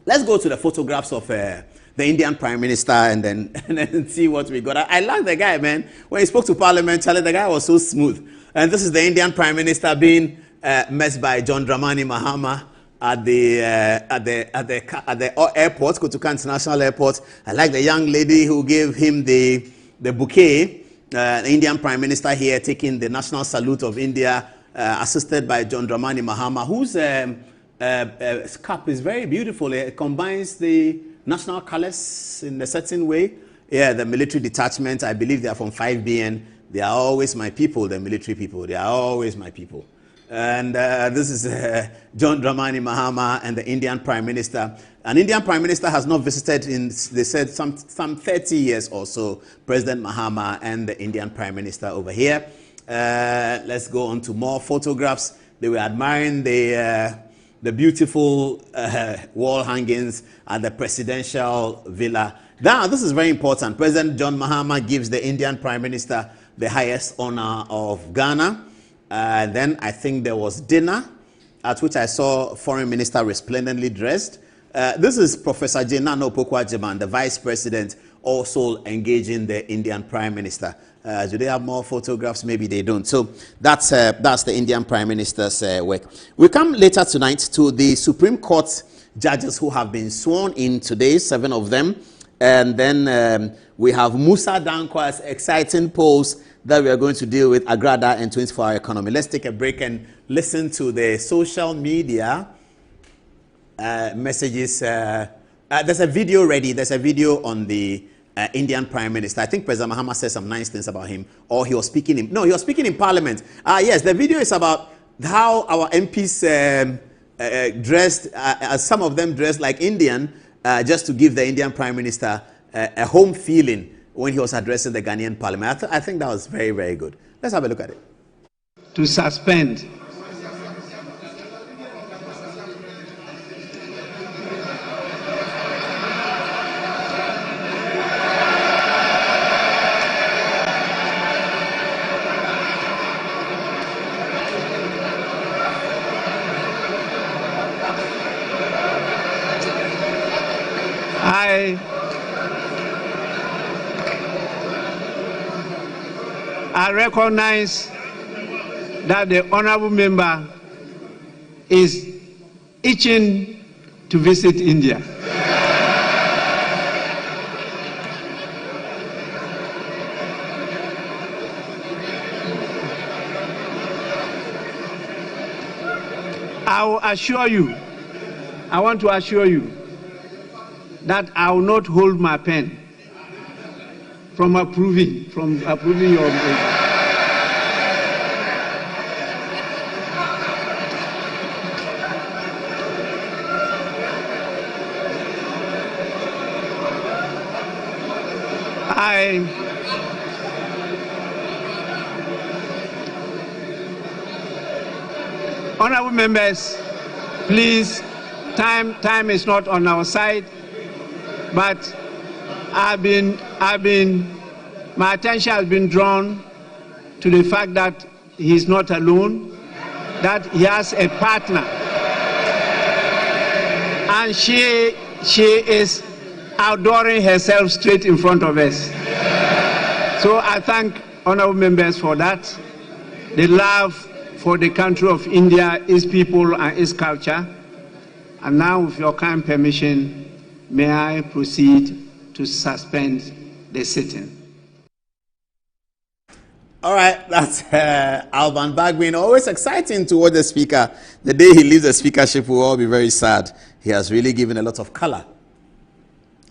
Let's go to the photographs of the Indian Prime Minister and then see what we got. I like the guy, man. When he spoke to Parliament, Charlie, the guy was so smooth. And this is the Indian Prime Minister being met by John Dramani Mahama at the airport, Kotoka International Airport. I like the young lady who gave him the bouquet. The Indian Prime Minister here taking the national salute of India, assisted by John Dramani Mahama, whose cap is very beautiful. It combines the national colors in a certain way. Yeah, the military detachment, I believe they are from 5BN. They are always my people, the military people. They are always my people. And this is John Dramani Mahama and the Indian Prime Minister. An Indian Prime Minister has not visited in, they said, some 30 years or so. President Mahama and the Indian Prime Minister over here. Let's go on to more photographs. They were admiring the beautiful wall hangings at the presidential villa. Now, this is very important. President John Mahama gives the Indian Prime Minister the highest honor of Ghana. Then I think there was dinner at which I saw Foreign Minister resplendently dressed. This is Professor Jenano Pokwajeman, the Vice President, also engaging the Indian Prime Minister. Do they have more photographs? Maybe they don't. So that's the Indian Prime Minister's work. We come later tonight to the Supreme Court judges who have been sworn in today, 7 of them. And then we have Musa Dankwa's exciting polls that we are going to deal with, Agrada and 24-hour economy. Let's take a break and listen to the social media messages. There's a video ready. There's a video on the Indian Prime Minister. I think President Mahama said some nice things about him, or he was speaking in, no, he was speaking in Parliament. Yes, the video is about how our MPs dressed, some of them dressed like Indian, just to give the Indian Prime Minister a home feeling when he was addressing the Ghanaian Parliament. I think that was very, very good. Let's have a look at it. To suspend I recognize that the honorable member is itching to visit India. I want to assure you that I will not hold my pen from approving your bill. Honorable members, please, time is not on our side, but my attention has been drawn to the fact that he's not alone, that he has a partner, and she is outdooring herself straight in front of us. So I thank honorable members for that. The love for the country of India, its people and its culture. And now, with your kind permission, may I proceed to suspend the sitting. All right, that's Alban Bagbin. Always exciting to watch the speaker. The day he leaves the speakership, we'll all be very sad. He has really given a lot of color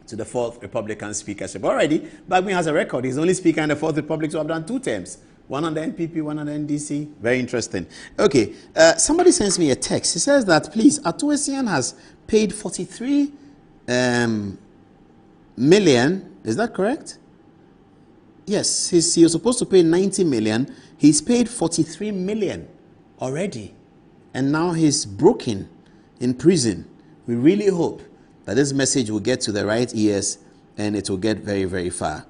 to the Fourth Republican speakership. Already, Bagbin has a record. He's the only speaker in the Fourth Republic to have done 2 terms. One on the NPP, one on the NDC. Very interesting. Okay, somebody sends me a text. He says that, please, Ato Essien has paid 43 million. Is that correct? Yes, he was supposed to pay 90 million. He's paid 43 million already. And now he's broken in prison. We really hope that this message will get to the right ears and it will get very, very far.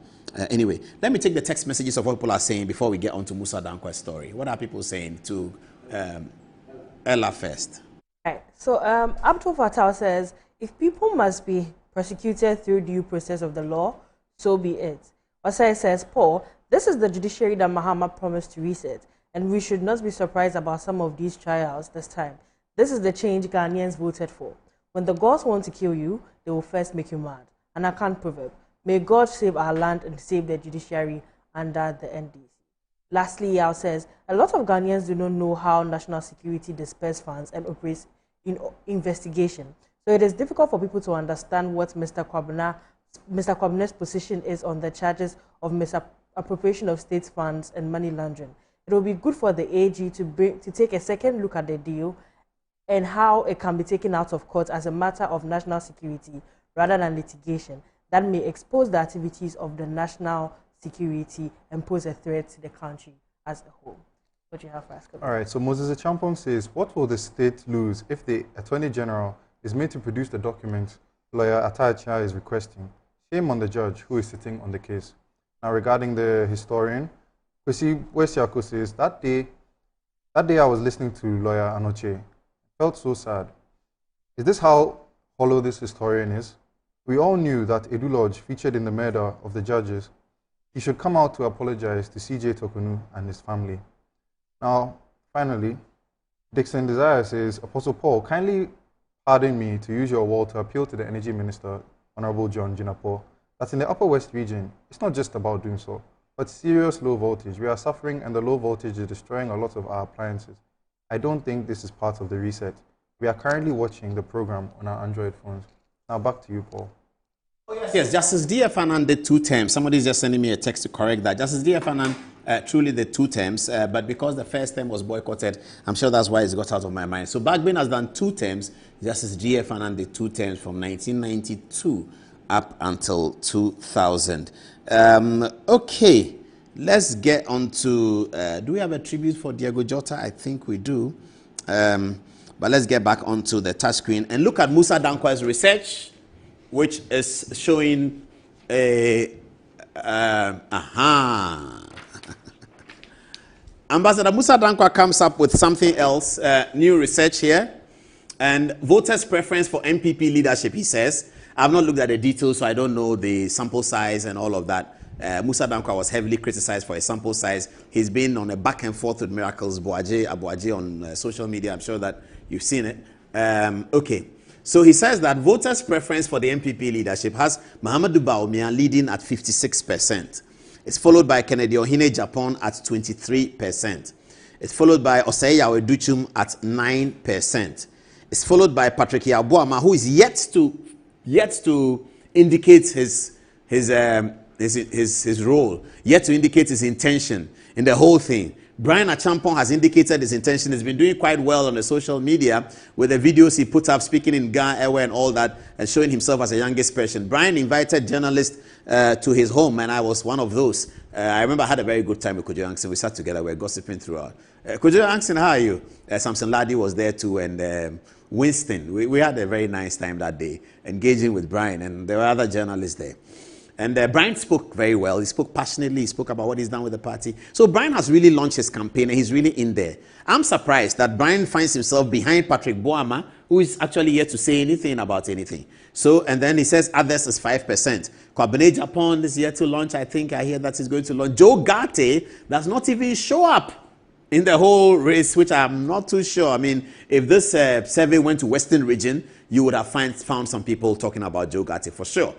Anyway, let me take the text messages of what people are saying before we get on to Musa Dankwa's story. What are people saying to Ella first? Right. So Abdul Fattah says, if people must be prosecuted through due process of the law, so be it. Osai says, Paul, this is the judiciary that Mahama promised to reset, and we should not be surprised about some of these trials this time. This is the change Ghanaians voted for. When the gods want to kill you, they will first make you mad. An Akan proverb. May God save our land and save the judiciary under the NDC. Lastly, Yao says, a lot of Ghanaians do not know how national security disperses funds and operates in investigation. So it is difficult for people to understand what Mr. Kwabena's position is on the charges of misappropriation of state funds and money laundering. It will be good for the AG to take a second look at the deal and how it can be taken out of court as a matter of national security rather than litigation that may expose the activities of the national security and pose a threat to the country as a whole. What do you have for us? All right, so Moses Achampong says, what will the state lose if the Attorney General is made to produce the document lawyer Ato Essien is requesting? Shame on the judge who is sitting on the case. Now, regarding the historian, Kwesi Wesiako says, that day I was listening to lawyer Anoche. I felt so sad. Is this how hollow this historian is? We all knew that Edu Lodge featured in the murder of the judges. He should come out to apologize to CJ Tokunu and his family. Now, finally, Dixon Desire says, Apostle Paul, kindly pardon me to use your word to appeal to the Energy Minister, Honorable John Jinapor, that in the Upper West region, it's not just about doing so, but serious low voltage. We are suffering and the low voltage is destroying a lot of our appliances. I don't think this is part of the reset. We are currently watching the program on our Android phones. Now back to you, Paul. Yes, Justice D. F. Anand did 2 terms. Somebody's just sending me a text to correct that. Justice D. F. Anand truly did 2 terms, but because the first term was boycotted, I'm sure that's why it's got out of my mind. So Bagbin has done 2 terms. Justice G. F. Anand did 2 terms from 1992 up until 2000. Okay, let's get on to, do we have a tribute for Diego Jota? I think we do. But let's get back onto the touchscreen and look at Musa Dankwa's research, which is showing a Ambassador Musa Dankwa comes up with something else, new research here, and voters' preference for MPP leadership, he says. I've not looked at the details, so I don't know the sample size and all of that. Musa Dankwa was heavily criticized for his sample size. He's been on a back and forth with Miracles Abuaje on social media. I'm sure that you've seen it. Okay. So he says that voters' preference for the MPP leadership has Mahamudu Bawumia leading at 56%. It's followed by Kennedy Ohine Japan at 23%. It's followed by Osei Yaweduchum at 9%. It's followed by Patrick Yabuama, who is yet to indicate his role, yet to indicate his intention in the whole thing. Brian Achampong has indicated his intention. He's been doing quite well on the social media with the videos he put up, speaking in Ghana, Ewe and all that, and showing himself as a youngest person. Brian invited journalists to his home, and I was one of those. I remember I had a very good time with Kojo Angson. We sat together, we were gossiping throughout. Kojo Angson, how are you? Samson Ladi was there too, and Winston. We had a very nice time that day, engaging with Brian, and there were other journalists there. And Brian spoke very well. He spoke passionately. He spoke about what he's done with the party. So Brian has really launched his campaign, and he's really in there. I'm surprised that Brian finds himself behind Patrick Boama, who is actually yet to say anything about anything. So, and then he says others is 5%. Kwabene Japan is yet to launch. I think I hear that he's going to launch. Joe Garte does not even show up in the whole race, which I'm not too sure. I mean, if this survey went to Western region, you would have found some people talking about Joe Garte for sure.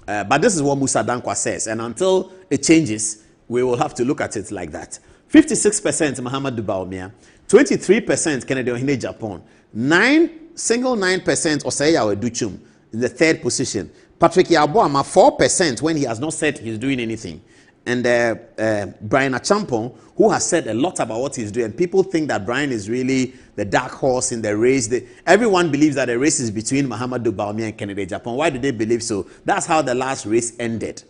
But this is what Musa Dankwa says. And until it changes, we will have to look at it like that. 56% Mahamudu Bawumia, 23% Kennedy Ohine Japan, 9% Osei Yaweduchum in the third position. Patrick Yabuama, 4% when he has not said he's doing anything. And Brian Achampong, who has said a lot about what he's doing. People think that Brian is really the dark horse in the race. Everyone believes that the race is between Mahamudu Bawumia and Kennedy Japan. Why do they believe so? That's how the last race ended.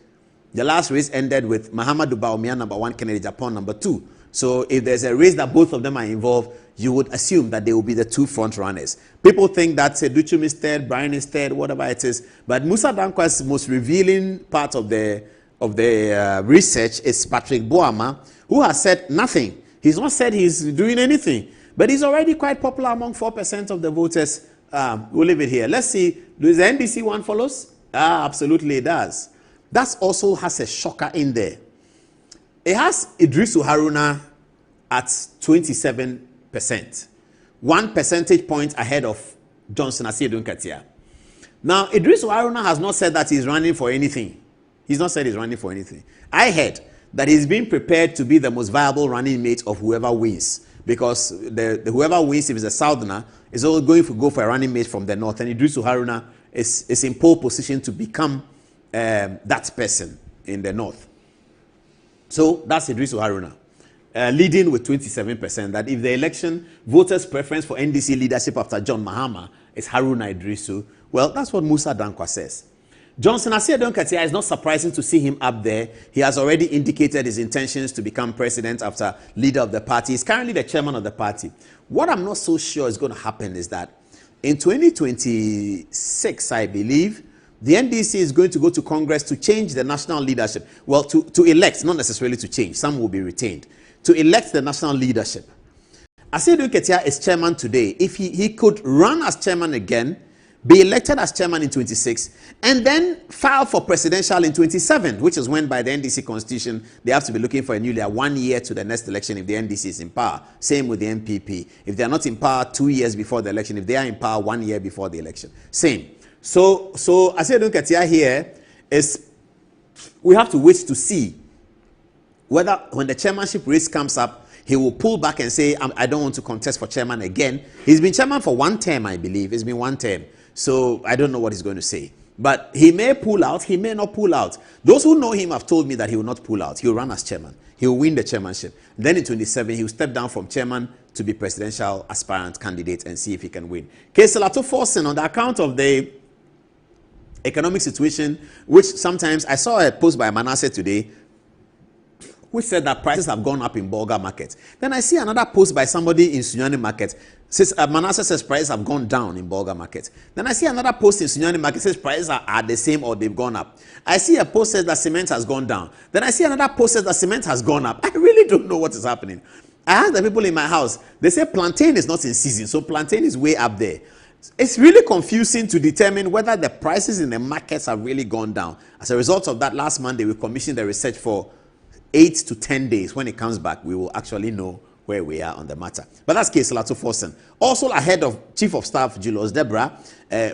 The last race ended with Mahamudu Bawumia number 1, Kennedy Japan number 2. So if there's a race that both of them are involved, you would assume that they will be the two front runners. People think that Seduchum is third, Brian is third, whatever it is. But Musa Dankwa's most revealing part of the research is Patrick Boama, who has said nothing. He's not said he's doing anything, but he's already quite popular among 4% of the voters. We'll leave it here. Let's see. Does the NDC one follows? Absolutely it does. That also has a shocker in there. It has Idrisu Haruna at 27%. 1 percentage point ahead of Johnson Asiedu Nkatia. Now, Idrisu Haruna has not said that he's running for anything. He's not said he's running for anything. I heard that he's being prepared to be the most viable running mate of whoever wins. Because whoever wins, if it's a southerner, is always going to go for a running mate from the north. And Idrisu Haruna is in pole position to become that person in the north. So that's Idrisu Haruna. Leading with 27%. That if the election, voters' preference for NDC leadership after John Mahama is Haruna Idrisu, well, that's what Musa Dankwa says. Johnson Asiedu Nkatia is not surprising to see him up there. He has already indicated his intentions to become president after leader of the party. He's currently the chairman of the party. What I'm not so sure is going to happen is that in 2026, I believe, the NDC is going to go to Congress to change the national leadership. Well, to elect, not necessarily to change. Some will be retained. To elect the national leadership. Asiedu Nkatia is chairman today. If he could run as chairman again, be elected as chairman in 26, and then file for presidential in 27, which is when by the NDC constitution, they have to be looking for a new leader 1 year to the next election if the NDC is in power. Same with the MPP. If they are not in power 2 years before the election, if they are in power 1 year before the election. Same. So Asiedu Nkatia here is, we have to wait to see whether when the chairmanship race comes up, he will pull back and say, I don't want to contest for chairman again. He's been chairman for 1 term, I believe. It's been 1 term. So I don't know what he's going to say. But he may pull out, he may not pull out. Those who know him have told me that he will not pull out. He will run as chairman. He will win the chairmanship. Then in 27, he will step down from chairman to be presidential aspirant candidate and see if he can win. Ato Essien, on the account of the economic situation, which sometimes I saw a post by Manasseh today, which said that prices have gone up in Bolga market. Then I see another post by somebody in Sunyani market. Says Manasseh says prices have gone down in Bolga market. Then I see another post in Sunyani market says prices are the same or they've gone up. I see a post says that cement has gone down. Then I see another post says that cement has gone up. I really don't know what is happening. I asked the people in my house. They say plantain is not in season, so plantain is way up there. It's really confusing to determine whether the prices in the markets have really gone down. As a result of that, last Monday, we commissioned the research for 8 to 10 days. When it comes back, we will actually know where we are on the matter. But that's case Ato Essien. Also ahead of Chief of Staff Julius Deborah,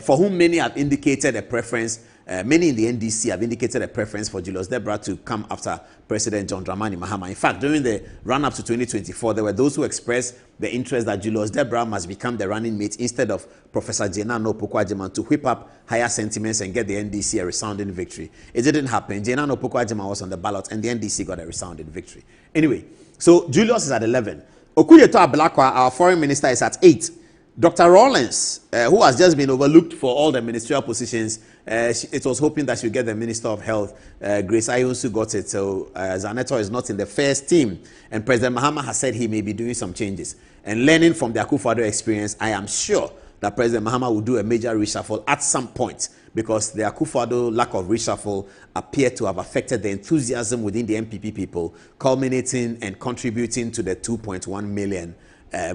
for whom many have indicated a preference. Many in the NDC have indicated a preference for Julius Deborah to come after President John Dramani Mahama. In fact, during the run-up to 2024, there were those who expressed the interest that Julius Deborah must become the running mate instead of Professor Jenano Opoku-Agyeman to whip up higher sentiments and get the NDC a resounding victory. It didn't happen. Jenano Opoku-Agyeman was on the ballot and the NDC got a resounding victory. Anyway, so Julius is at 11. Okuyeto Ablakwa, our foreign minister, is at 8. Dr. Rawlings, who has just been overlooked for all the ministerial positions, it was hoping that she'd get the Minister of Health. Grace Ayonsu got it, so Zaneto is not in the first team. And President Mahama has said he may be doing some changes. And learning from the Akufo-Addo experience, I am sure that President Mahama will do a major reshuffle at some point, because the Akufo-Addo lack of reshuffle appeared to have affected the enthusiasm within the MPP people, culminating and contributing to the 2.1 million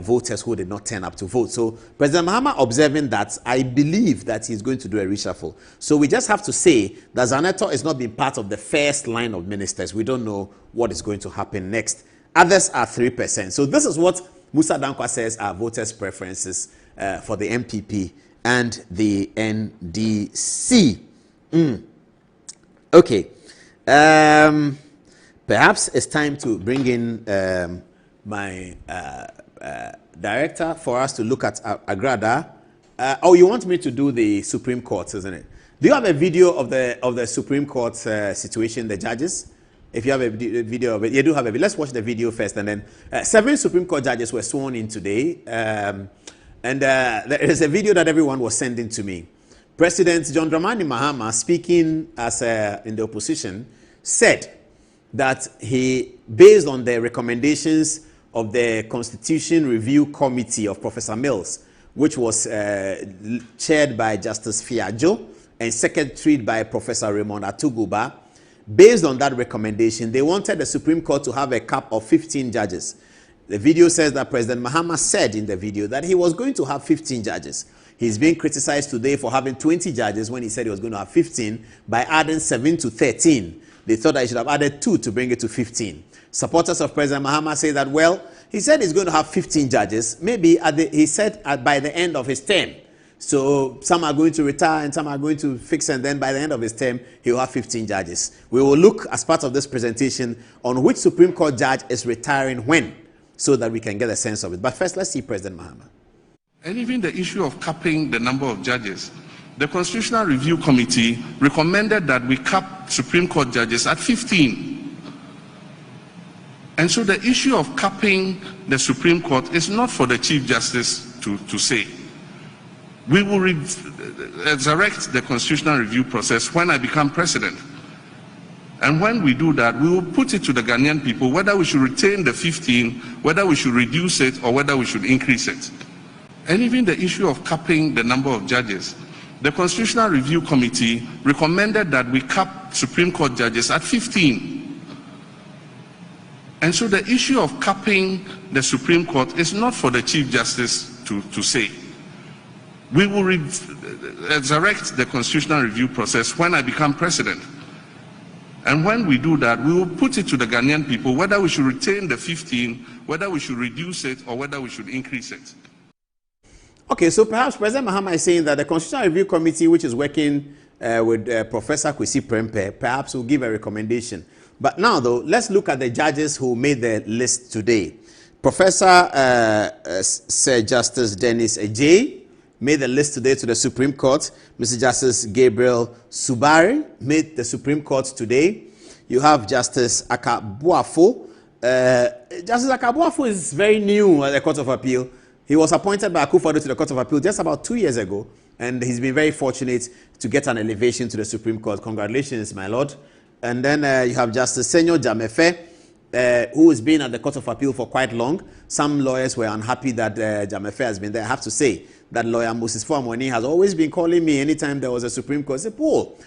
voters who did not turn up to vote. So President Mahama observing that, I believe that he's going to do a reshuffle. So we just have to say that Zaneto is not being part of the first line of ministers. We don't know what is going to happen next. Others are 3%. So this is what Musa Dankwa says are voters' preferences for the MPP and the NDC. Okay. Perhaps it's time to bring in my director for us to look at Agrada. Oh, you want me to do the Supreme Court, isn't it? Do you have a video of the Supreme Court situation, the judges? If you have a video of it, you do have a video. Let's watch the video first, and then 7 Supreme Court judges were sworn in today. And there is a video that everyone was sending to me. President John Dramani Mahama, speaking as in the opposition, said that he, based on the recommendations of the Constitution Review Committee of Professor Mills, which was chaired by Justice Fiajo and secretaried by Professor Raymond Atuguba, based on that recommendation, they wanted the Supreme Court to have a cap of 15 judges. The video says that President Mahama said in the video that he was going to have 15 judges. He's being criticized today for having 20 judges when he said he was going to have 15 by adding 7 to 13. They thought that he should have added 2 to bring it to 15. Supporters of President Mahama say that, well, he said he's going to have 15 judges. Maybe he said by the end of his term. So some are going to retire and some are going to fix, and then by the end of his term, he will have 15 judges. We will look as part of this presentation on which Supreme Court judge is retiring when, so that we can get a sense of it. But first, let's see President Mahama. And even the issue of capping the number of judges. The Constitutional Review Committee recommended that we cap Supreme Court judges at 15. And so the issue of capping the Supreme Court is not for the Chief Justice to say. We will resurrect the Constitutional Review process when I become president. And when we do that, we will put it to the Ghanaian people whether we should retain the 15, whether we should reduce it, or whether we should increase it. And even the issue of capping the number of judges. The Constitutional Review Committee recommended that we cap Supreme Court judges at 15. And so the issue of capping the Supreme Court is not for the Chief Justice to say. We will resurrect the Constitutional Review process when I become president. And when we do that, we will put it to the Ghanaian people whether we should retain the 15, whether we should reduce it, or whether we should increase it. Okay, so perhaps President Mahama is saying that the Constitutional Review Committee, which is working with Professor Kwesi Prempeh, perhaps will give a recommendation. But now, though, let's look at the judges who made the list today. Professor Sir Justice Dennis Ejay made the list today to the Supreme Court. Mr. Justice Gabriel Subari made the Supreme Court today. You have Justice Akabuafo. Justice Akabuafo is very new at the Court of Appeal. He was appointed by Akufo-Addo to the Court of Appeal just about 2 years ago, and he's been very fortunate to get an elevation to the Supreme Court. Congratulations, my lord. And then you have Justice Senyo Jamefe, who has been at the Court of Appeal for quite long. Some lawyers were unhappy that Jamefe has been there. I have to say that lawyer Moses Fuamoni has always been calling me anytime there was a Supreme Court. Say, Paul,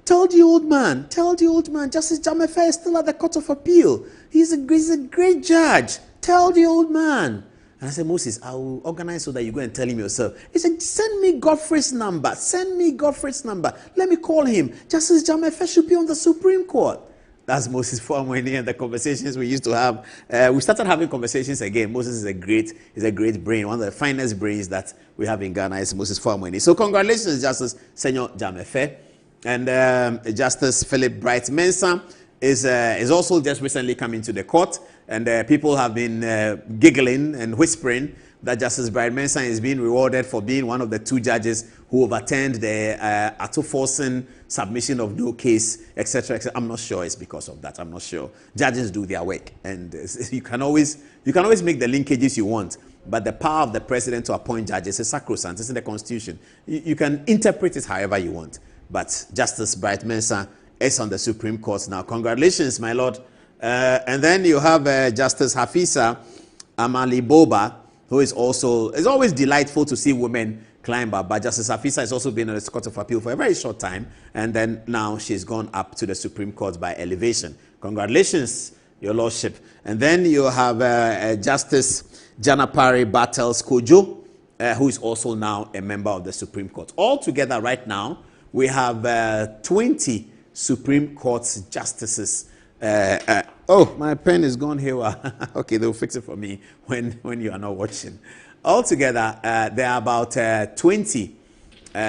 tell the old man, Justice Jamefe is still at the Court of Appeal. He's a great judge. Tell the old man. And I said, Moses, I will organize so that you go and tell him yourself. He said, send me Godfrey's number. Send me Godfrey's number. Let me call him. Justice Jamefe should be on the Supreme Court. That's Moses Fuamweni and the conversations we used to have. We started having conversations again. Moses is a great brain. One of the finest brains that we have in Ghana is Moses Fuamweni. So congratulations, Justice Senor Jamefe. And Justice Philip Bright Mensah is also just recently come into the court. And people have been giggling and whispering that Justice Bright Mensah is being rewarded for being one of the 2 judges who overturned the Ato Essien submission of no case, etc., etc. I'm not sure it's because of that. I'm not sure. Judges do their work, and you can always make the linkages you want. But the power of the president to appoint judges is sacrosanct. It's in the Constitution. You can interpret it however you want. But Justice Bright Mensah is on the Supreme Court now. Congratulations, my lord. And then you have Justice Hafisa Amali Boba, who is also, it's always delightful to see women climb up, but Justice Hafisa has also been on the Court of Appeal for a very short time, and then now she's gone up to the Supreme Court by elevation. Congratulations, Your Lordship. And then you have Justice Janapari Battles Kojo, who is also now a member of the Supreme Court. Altogether right now, we have 20 Supreme Court justices. Oh, my pen is gone here. Okay, they'll fix it for me when you are not watching. Altogether, there are about 20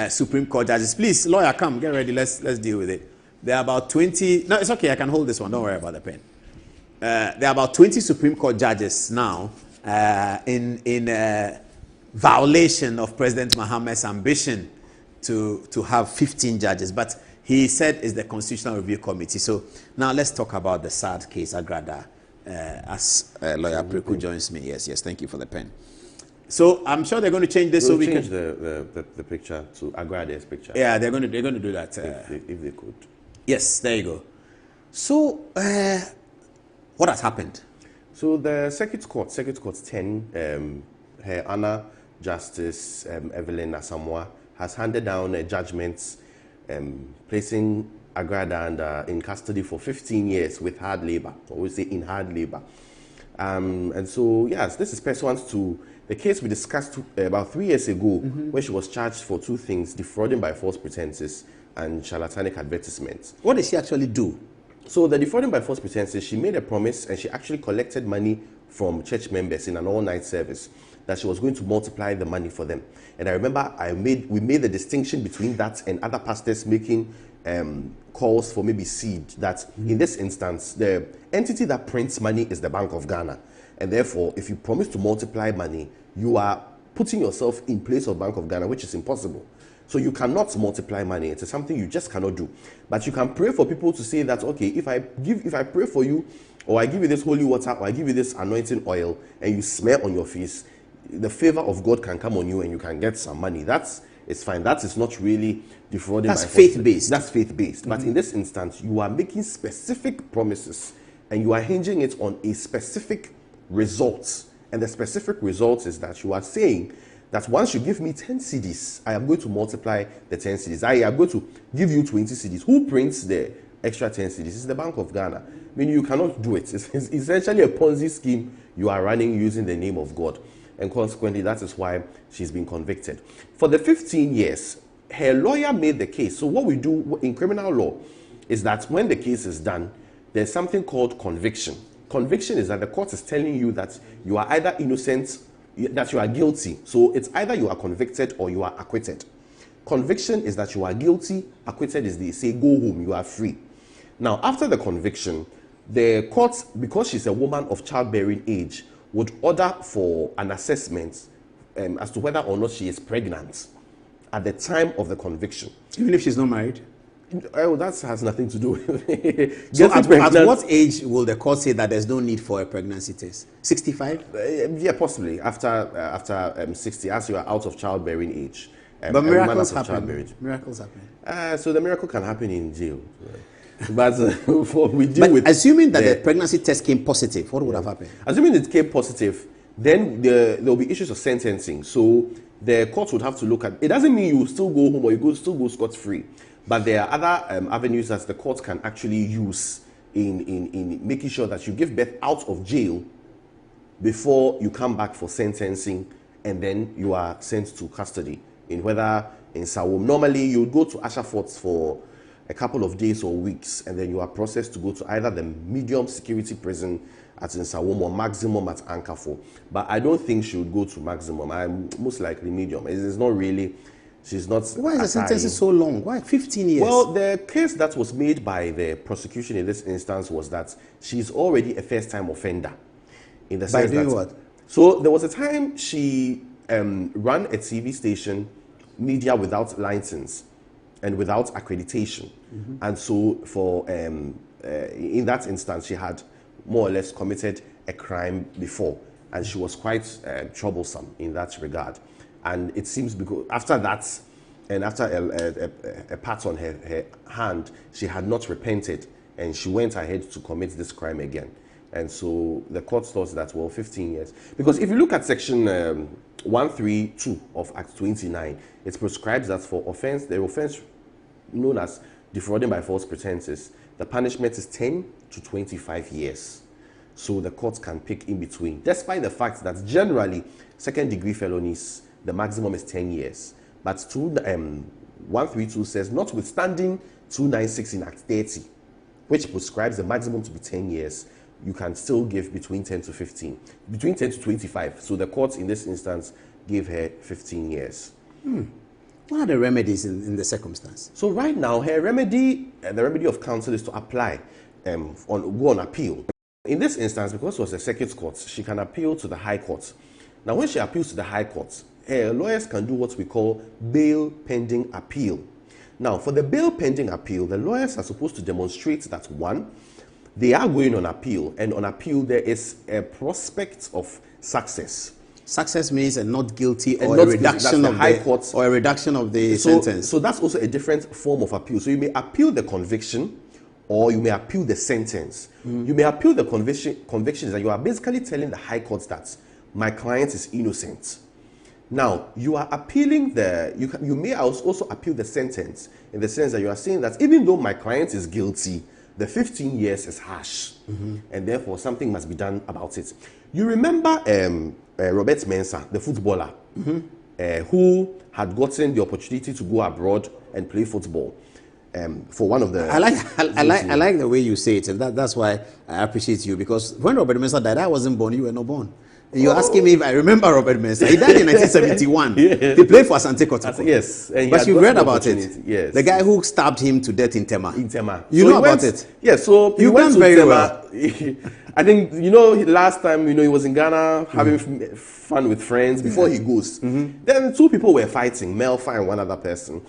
Supreme Court judges. Please, lawyer, come, get ready. Let's deal with it. There are about 20. No, it's okay. I can hold this one. Don't worry about the pen. There are about 20 Supreme Court judges now in violation of President Mohammed's ambition to have 15 judges. But he said it's the Constitutional Review Committee. So now let's talk about the sad case, Agrada, as Lawyer Preku joins me. Yes, thank you for the pen. So I'm sure they're going to change this so we change can the picture to Agrada's picture. Yeah, they're going to do that if they could. Yes, there you go. So what has happened? So the Circuit Court 10, Her Honor Justice Evelyn Asamoah has handed down judgments placing Agrada in custody for 15 years with hard labor, or we say in hard labor. And so, yes, this is pursuant to the case we discussed about 3 years ago, where she was charged for 2 things: defrauding by false pretenses and charlatanic advertisements. What did she actually do? So the defrauding by false pretenses, she made a promise and she actually collected money from church members in an all-night service that she was going to multiply the money for them. And I remember we made the distinction between that and other pastors making calls for maybe seed, that in this instance, the entity that prints money is the Bank of Ghana. And therefore, if you promise to multiply money, you are putting yourself in place of Bank of Ghana, which is impossible. So you cannot multiply money. It's something you just cannot do. But you can pray for people to say that, okay, if I pray for you, or I give you this holy water, or I give you this anointing oil, and you smear on your face, the favor of God can come on you and you can get some money. It's fine. That is not really defrauding. That's faith-based. That's faith-based. But in this instance, you are making specific promises and you are hinging it on a specific result. And the specific result is that you are saying that once you give me 10 cedis, I am going to multiply the 10 cedis. I am going to give you 20 cedis. Who prints the extra 10 cedis? It's the Bank of Ghana. I mean, you cannot do it. It's essentially a Ponzi scheme you are running using the name of God. And consequently, that is why she's been convicted. For the 15 years, her lawyer made the case. So what we do in criminal law is that when the case is done, there's something called conviction. Conviction is that the court is telling you that you are either innocent, that you are guilty. So it's either you are convicted or you are acquitted. Conviction is that you are guilty. Acquitted is they say, go home, you are free. Now, after the conviction, the court, because she's a woman of childbearing age, would order for an assessment as to whether or not she is pregnant at the time of the conviction. Even if she's not married? Oh, that has nothing to do with it. So at what age will the court say that there's no need for a pregnancy test? 65? Yeah, possibly. After 60, as you are out of childbearing age. But miracles happen. Miracles happen. So the miracle can happen in jail. But we deal with assuming that the pregnancy test came positive, what would have happened? Assuming it came positive, then there will be issues of sentencing. So the court would have to look at it. Doesn't mean you still go home or you still go scot-free, but there are other avenues that the court can actually use in making sure that you give birth out of jail before you come back for sentencing, and then you are sent to custody. In whether in Sawum, normally you would go to Asha Forts for a couple of days or weeks, and then you are processed to go to either the medium security prison at Nsawam or maximum at Ankafo. But I don't think she would go to maximum. I'm most likely medium. It's not really, she's not. Why is the sentence so long? Why 15 years? Well, the case that was made by the prosecution in this instance was that she's already a first-time offender. In the sense by doing that, what? So there was a time she ran a TV station, media without license and without accreditation. And so for in that instance, she had more or less committed a crime before, and she was quite troublesome in that regard. And it seems because after that, and after a pat on her hand, she had not repented, and she went ahead to commit this crime again. And so the court thought that, well, 15 years. Because if you look at section 132 of Act 29, it prescribes that for offense, the offense known as defrauding by false pretenses, the punishment is 10 to 25 years. So the court can pick in between, despite the fact that generally second-degree felonies, the maximum is 10 years. But 132 says, notwithstanding 296 in Act 30, which prescribes the maximum to be 10 years, you can still give between 10 to 15, between 10 to 25. So the court in this instance gave her 15 years. What are the remedies in the circumstance? So right now, her remedy, the remedy of counsel is to apply, go on appeal. In this instance, because it was a circuit court, she can appeal to the High Court. Now, when she appeals to the High Court, her lawyers can do what we call bail pending appeal. Now, for the bail pending appeal, the lawyers are supposed to demonstrate that, one, they are going on appeal, and on appeal there is a prospect of success. Success means a not guilty or a reduction of High Court, or a reduction of the sentence. So that's also a different form of appeal. So you may appeal the conviction, or you may appeal the sentence. You may appeal the convictions, that you are basically telling the High Court that my client is innocent. Now, you are appealing you may also appeal the sentence, in the sense that you are saying that even though my client is guilty, the 15 years is harsh, and therefore something must be done about it. You remember Robert Mensah, the footballer, who had gotten the opportunity to go abroad and play football for one of the... I like the way you say it, and that's why I appreciate you, because when Robert Mensah died, I wasn't born, you were not born. And you're asking me if I remember Robert Mensah. He died in 1971. He played for Asante Kotoko. Yes. But you read about it. Yes. The guy who stabbed him to death in Tema. You know about it? Yes. So you went very well. I think, last time, he was in Ghana having fun with friends before he goes. Then two people were fighting, Melfa and one other person.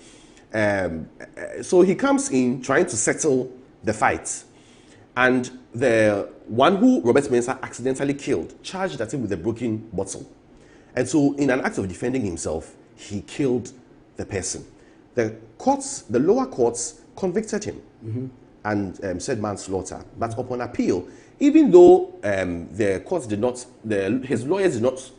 So he comes in trying to settle the fight. And the one who Robert Mensah accidentally killed charged at him with a broken bottle. And so in an act of defending himself, he killed the person. The lower courts convicted him and said manslaughter. But upon appeal, even though the courts did not, his lawyers did not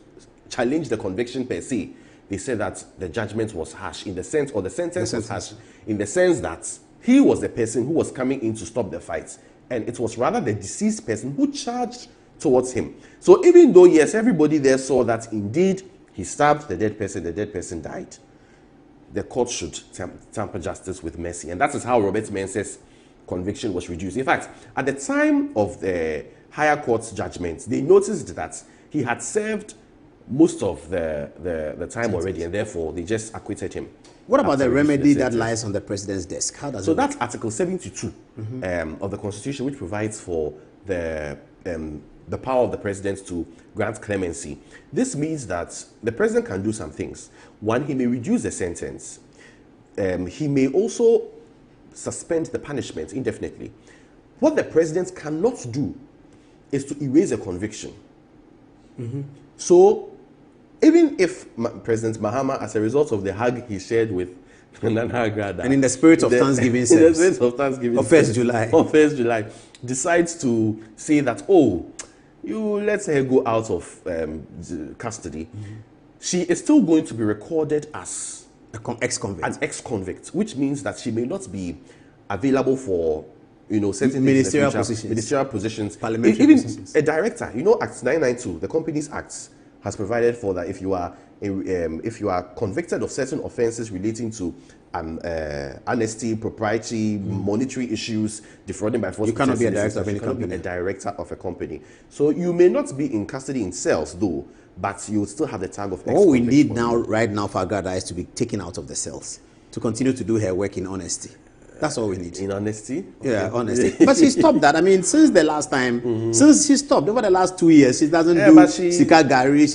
challenge the conviction per se, they said that the judgment was harsh in the sense, or the sentence was harsh in the sense that he was the person who was coming in to stop the fight. And it was rather the deceased person who charged towards him. So even though, yes, everybody there saw that indeed he stabbed the dead person died, the court should temper justice with mercy. And that is how Robert Mensah's conviction was reduced. In fact, at the time of the higher court's judgment, they noticed that he had served most of the time already, and therefore they just acquitted him. What about the remedy that lies on the president's desk? How does it work? That's Article 72 of the Constitution, which provides for the power of the president to grant clemency. This means that the president can do some things. One, he may reduce the sentence. He may also suspend the punishment indefinitely. What the president cannot do is to erase a conviction. So, even if President Mahama, as a result of the hug he shared with Nana Agrada, and in the spirit of Thanksgiving service, in the spirit of Thanksgiving of 1st July, on 1st July, decides to say that, you let her go out of custody, she is still going to be recorded as an ex-convict, which means that she may not be available for certain ministerial things in the future, positions, ministerial positions, parliamentary even positions. a director. Act 992, the Companies Act, has provided for that if you are convicted of certain offences relating to honesty, propriety, monetary issues, defrauding by force, you cannot be a director of any company. Be a director of a company. So you may not be in custody in cells, though, but you will still have the tag of. All we need right now for Agrada is to be taken out of the cells to continue to do her work in honesty. That's all we need. In honesty? Yeah, honesty. But she stopped that. I mean, since the last time, since she stopped, over the last 2 years, she doesn't do Sika Gari.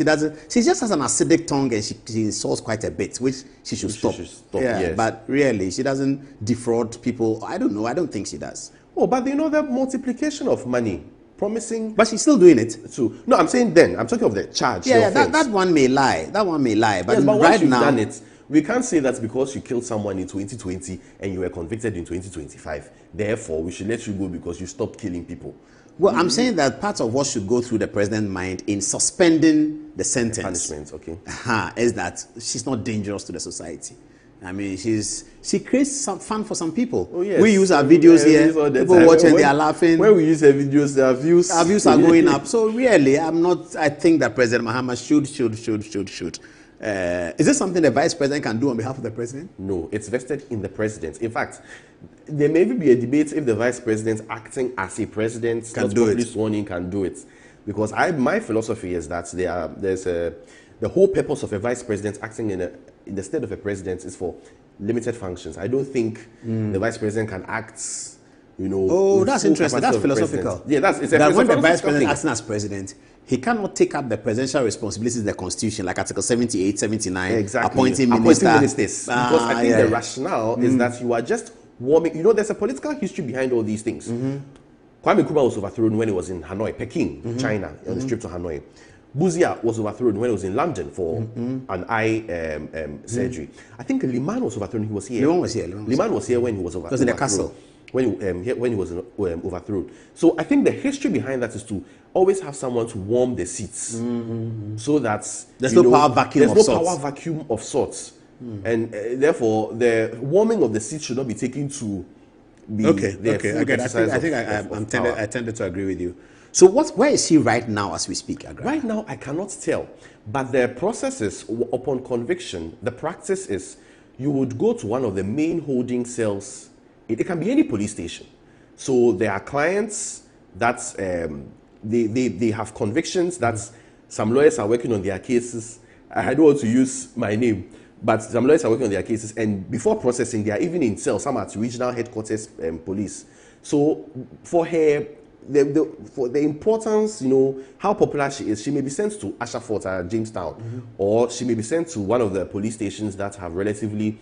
She just has an acidic tongue and she insults quite a bit, which she should stop. Yeah, yes. But really, she doesn't defraud people. I don't know. I don't think she does. Oh, but the multiplication of money, promising. But she's still doing it. No, I'm saying then. I'm talking of the charge. Yeah, that one may lie. That one may lie. But, yes, but right now, done it, we can't say that's because you killed someone in 2020 and you were convicted in 2025. Therefore, we should let you go because you stopped killing people. Well, I'm saying that part of what should go through the president's mind in suspending the sentence, punishment, okay, is that she's not dangerous to the society. I mean, she creates some fun for some people. Oh, yes. We use our videos here. People watch and they are laughing. When we use her videos, our views are going up. So really, I think that President Mahama should. Is this something the vice president can do on behalf of the president? No, it's vested in the president. In fact, there may even be a debate if the vice president acting as a president, can do it, sworn in, can do it. Because my philosophy is that the whole purpose of a vice president acting in the stead of a president is for limited functions. I don't think the vice president can act. Oh, that's interesting. That's philosophical. Yeah, it's when the vice president acting as president, he cannot take up the presidential responsibilities in the constitution, like Article 78, 79, exactly. appointing ministers. Because I think the rationale is that you are just warming. There's a political history behind all these things. Kwame Nkrumah was overthrown when he was in Hanoi, Peking, China, on the strip to Hanoi. Buzia was overthrown when he was in London for an eye surgery. I think Liman was overthrown. He was here. Liman was here when he was overthrown. It was in the castle. When he was overthrown. So I think the history behind that is to always have someone to warm the seats, so that there's no power vacuum of sorts, and therefore the warming of the seats should not be taken to be I tended to agree with you. So where is he right now as we speak, Agrada? Right now, I cannot tell, but the process is upon conviction. The practice is you would go to one of the main holding cells. It can be any police station. So there are clients that they have convictions that some lawyers are working on their cases. I don't want to use my name, but some lawyers are working on their cases, and before processing, they are even in cells. Some at regional headquarters police. So for her, for the importance, how popular she is, she may be sent to Ashford at Jamestown, or she may be sent to one of the police stations that have relatively.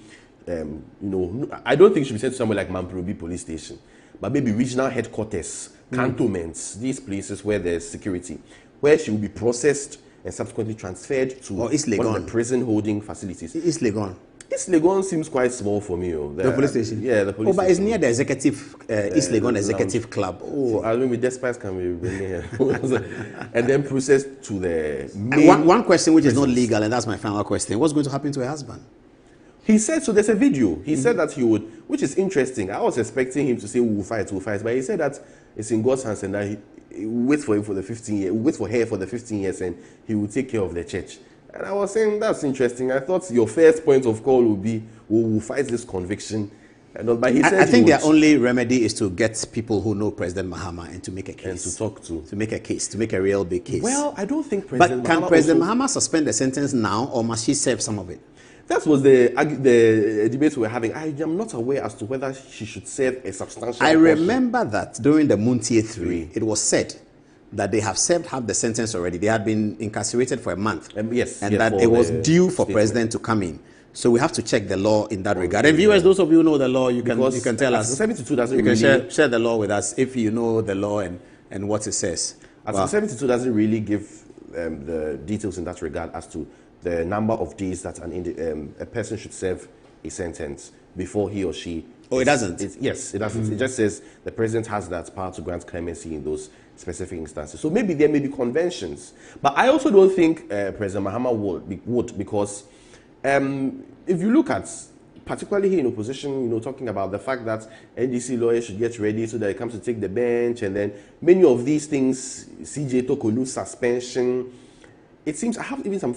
I don't think she should be sent to somewhere like Mamprobi police station, but maybe regional headquarters, cantonments, these places where there's security, where she will be processed and subsequently transferred to one of the prison holding facilities. East Legon. East Legon seems quite small for me. The police station? Yeah, the police station. But it's near the executive, East Legon Executive Club. Oh, I mean, despite can be bring here. And then processed to the main one question which is not legal, and that's my final question. What's going to happen to her husband? He said, so there's a video. He said that he would, which is interesting. I was expecting him to say, we'll fight. But he said that it's in God's hands and that he waits for him for the 15 years, wait for her for the 15 years and he will take care of the church. And I was saying, that's interesting. I thought your first point of call would be, we'll fight this conviction. But he said I think their only remedy is to get people who know President Mahama and to make a case. And to talk to. To make a case, to make a real big case. Well, I don't think President Mahama... But can President Mahama suspend the sentence now, or must she serve some of it? That was the debate we were having. I am not aware as to whether she should serve a substantial portion. Remember that during the Muntie 3, it was said that they have served half the sentence already. They had been incarcerated for a month. Yes. And that it was due for president to come in. So we have to check the law in that regard. And viewers, those of you who know the law, you can tell us. 72 doesn't really... share the law with us if you know the law and what it says. Article 72 doesn't really give the details in that regard as to the number of days that a person should serve a sentence before he or she... Oh, it doesn't? Yes, it doesn't. It just says the president has that power to grant clemency in those specific instances. So maybe there may be conventions. But I also don't think President Mahama would because if you look at particularly here in opposition, talking about the fact that NDC lawyers should get ready so that it comes to take the bench, and then many of these things, CJ Tokolu suspension. It seems I have even some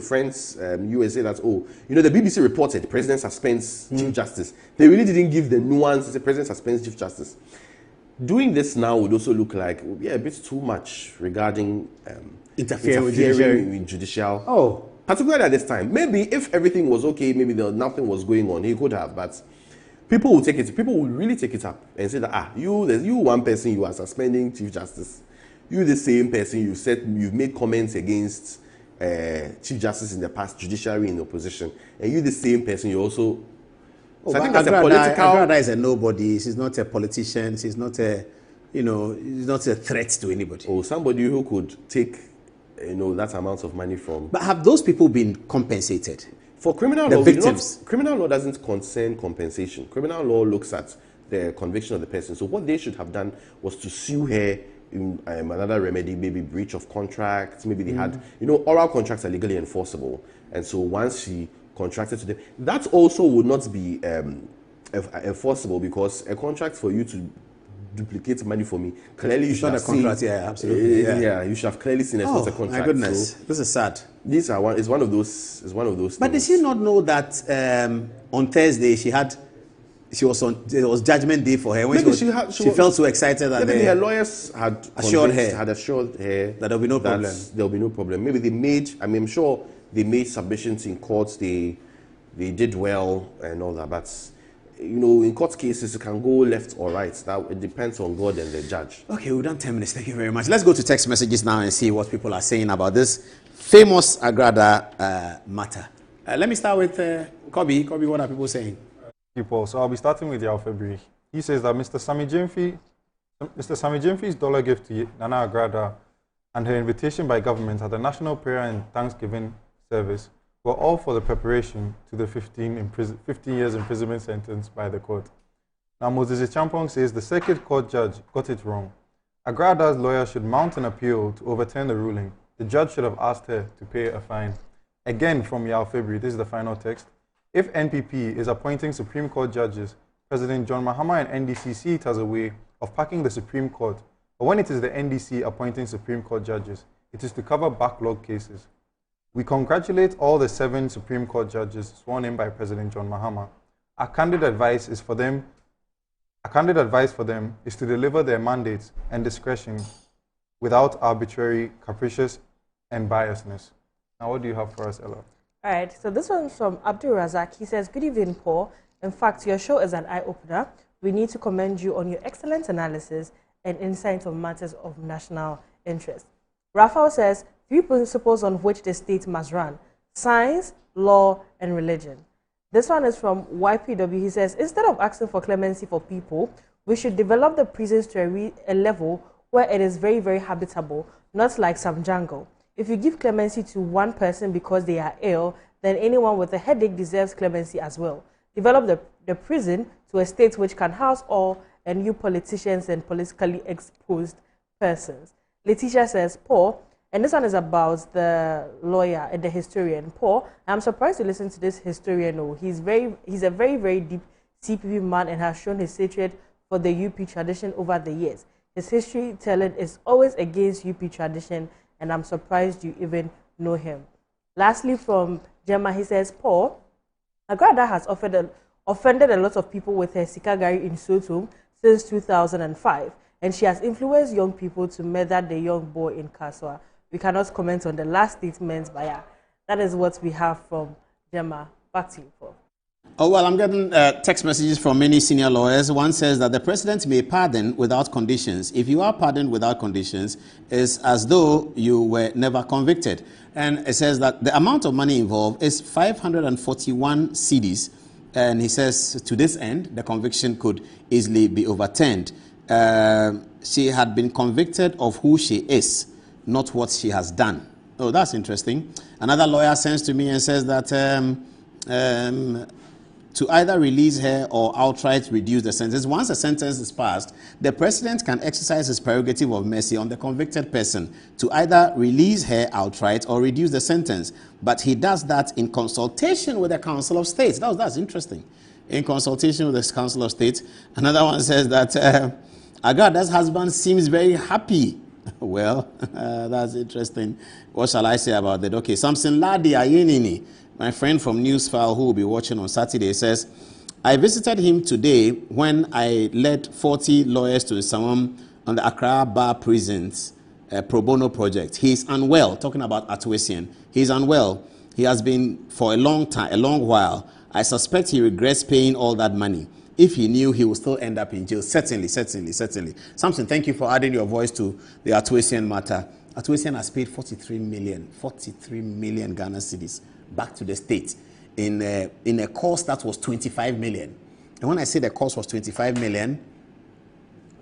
friends USA that the BBC reported the president suspends chief justice. They really didn't give the nuance. The president suspends chief justice. Doing this now would also look like a bit too much regarding interfering with judicial. Oh. Particularly at this time. Maybe if everything was okay, maybe nothing was going on, he could have, but people will take it. People will really take it up and say that you one person, you are suspending chief justice. You the same person, you've made comments against chief justice in the past, judiciary in the opposition, and you the same person, you also. So I think that's a political. Agrada is a nobody. She's not a politician. She's not a, she's not a threat to anybody. Or somebody who could take, that amount of money from. But have those people been compensated? For criminal law, victims. Criminal law doesn't concern compensation. Criminal law looks at the conviction of the person. So what they should have done was to sue her in another remedy, maybe breach of contract. Maybe they had, oral contracts are legally enforceable. And so once she contracted to them, that also would not be enforceable, because a contract for you to duplicate money for me, clearly you should have seen. Contract, yeah, absolutely. You should have clearly seen it's not a contract. My goodness, so this is sad. These are it's one of those things. But did she not know that on Thursday it was judgment day for her when she felt so excited that her lawyers had assured her that there will be no problem. There will be no problem. Maybe they made. I'm sure they made submissions in courts. They did well and all that. But in court cases, it can go left or right. That it depends on God and the judge. Okay, we've done 10 minutes. Thank you very much. Let's go to text messages now and see what people are saying about this famous Agrada matter. Let me start with Kobe. Kobe, what are people saying? People. So I'll be starting with Yao February. He says that Mr. Sami Jemfi's dollar gift to Nana Agrada and her invitation by government at the National Prayer and Thanksgiving service were all for the preparation to the 15 years imprisonment sentence by the court. Now Moses Champong says the circuit court judge got it wrong. Agrada's lawyer should mount an appeal to overturn the ruling. The judge should have asked her to pay a fine. Again from Yao February, this is the final text. If NPP is appointing Supreme Court judges, President John Mahama and NDC see it as a way of packing the Supreme Court. But when it is the NDC appointing Supreme Court judges, it is to cover backlog cases. We congratulate all the 7 Supreme Court judges sworn in by President John Mahama. Our candid advice for them is to deliver their mandates and discretion without arbitrary, capricious, and biasness. Now, what do you have for us, Ella? All right, so this one's from Abdul Razak. He says, good evening, Paul. In fact, your show is an eye-opener. We need to commend you on your excellent analysis and insight on matters of national interest. Raphael says, 3 principles on which the state must run: science, law, and religion. This one is from YPW. He says, instead of asking for clemency for people, we should develop the prisons to a level where it is very, very habitable, not like some jungle. If you give clemency to one person because they are ill, then anyone with a headache deserves clemency as well. Develop the prison to a state which can house all and new politicians and politically exposed persons. Letitia says, Paul, and this one is about the lawyer and the historian. Paul, I'm surprised to listen to this historian. He's a very, very deep CPP man and has shown his hatred for the UP tradition over the years. His history telling is always against UP tradition, and I'm surprised you even know him. Lastly, from Gemma, he says, Paul, Agrada has offended a lot of people with her Sikagari in Sotum since 2005, and she has influenced young people to murder the young boy in Kaswa. We cannot comment on the last statement, but that is what we have from Gemma. Back to you, Paul. Oh, well, I'm getting text messages from many senior lawyers. One says that the president may pardon without conditions. If you are pardoned without conditions, it's as though you were never convicted. And it says that the amount of money involved is 541 cedis. And he says to this end, the conviction could easily be overturned. She had been convicted of who she is, not what she has done. Oh, that's interesting. Another lawyer sends to me and says that to either release her or outright reduce the sentence. Once a sentence is passed, the president can exercise his prerogative of mercy on the convicted person to either release her outright or reduce the sentence. But he does that in consultation with the Council of State. That's interesting. In consultation with the Council of State. Another one says that Agrada's husband seems very happy. Well, that's interesting. What shall I say about that? Okay, Samson Ladi Ayenini, my friend from Newsfile who will be watching on Saturday, says, I visited him today when I led 40 lawyers to Samam on the Accra Bar Prisons pro bono project. He is unwell, talking about Ato Essien. He is unwell. He has been for a long while. I suspect he regrets paying all that money. If he knew, he would still end up in jail. Certainly. Samson, thank you for adding your voice to the Ato Essien matter. Ato Essien has paid 43 million Ghana cedis back to the state in a cost that was 25 million. And when I say the cost was 25 million,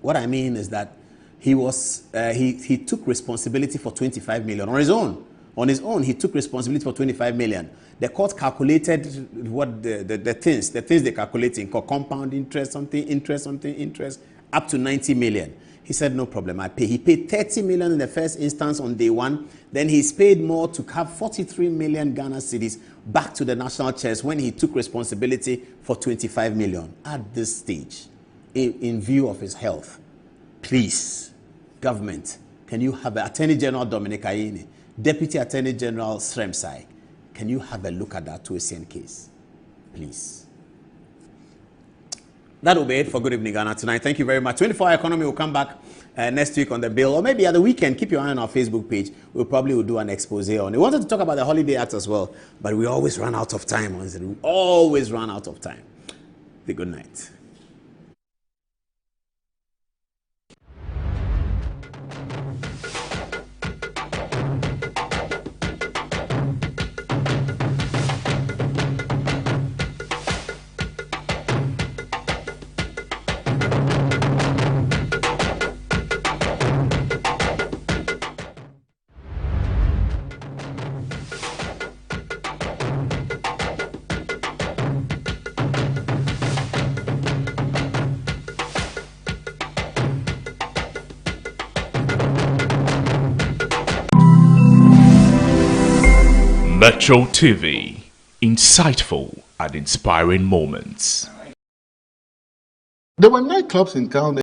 what I mean is that he took responsibility for 25 million on his own. On his own, he took responsibility for 25 million. The court calculated what the things they calculating, compound interest, interest, up to 90 million. He said, no problem, I pay. He paid 30 million in the first instance on day one. Then he's paid more to have 43 million Ghana cedis back to the national chest when he took responsibility for 25 million. At this stage, in view of his health, please, government, can you have Attorney General Dominic Ayine, Deputy Attorney General Sremsai, can you have a look at that Ato Essien case, please? That will be it for Good Evening Ghana tonight. Thank you very much. 24-hour economy will come back next week on the bill, or maybe at the weekend. Keep your eye on our Facebook page. We'll probably do an expose on it. We wanted to talk about the Holiday Act as well, but we always run out of time. We always run out of time. Good night. Metro TV, insightful and inspiring moments. There were nightclubs in town.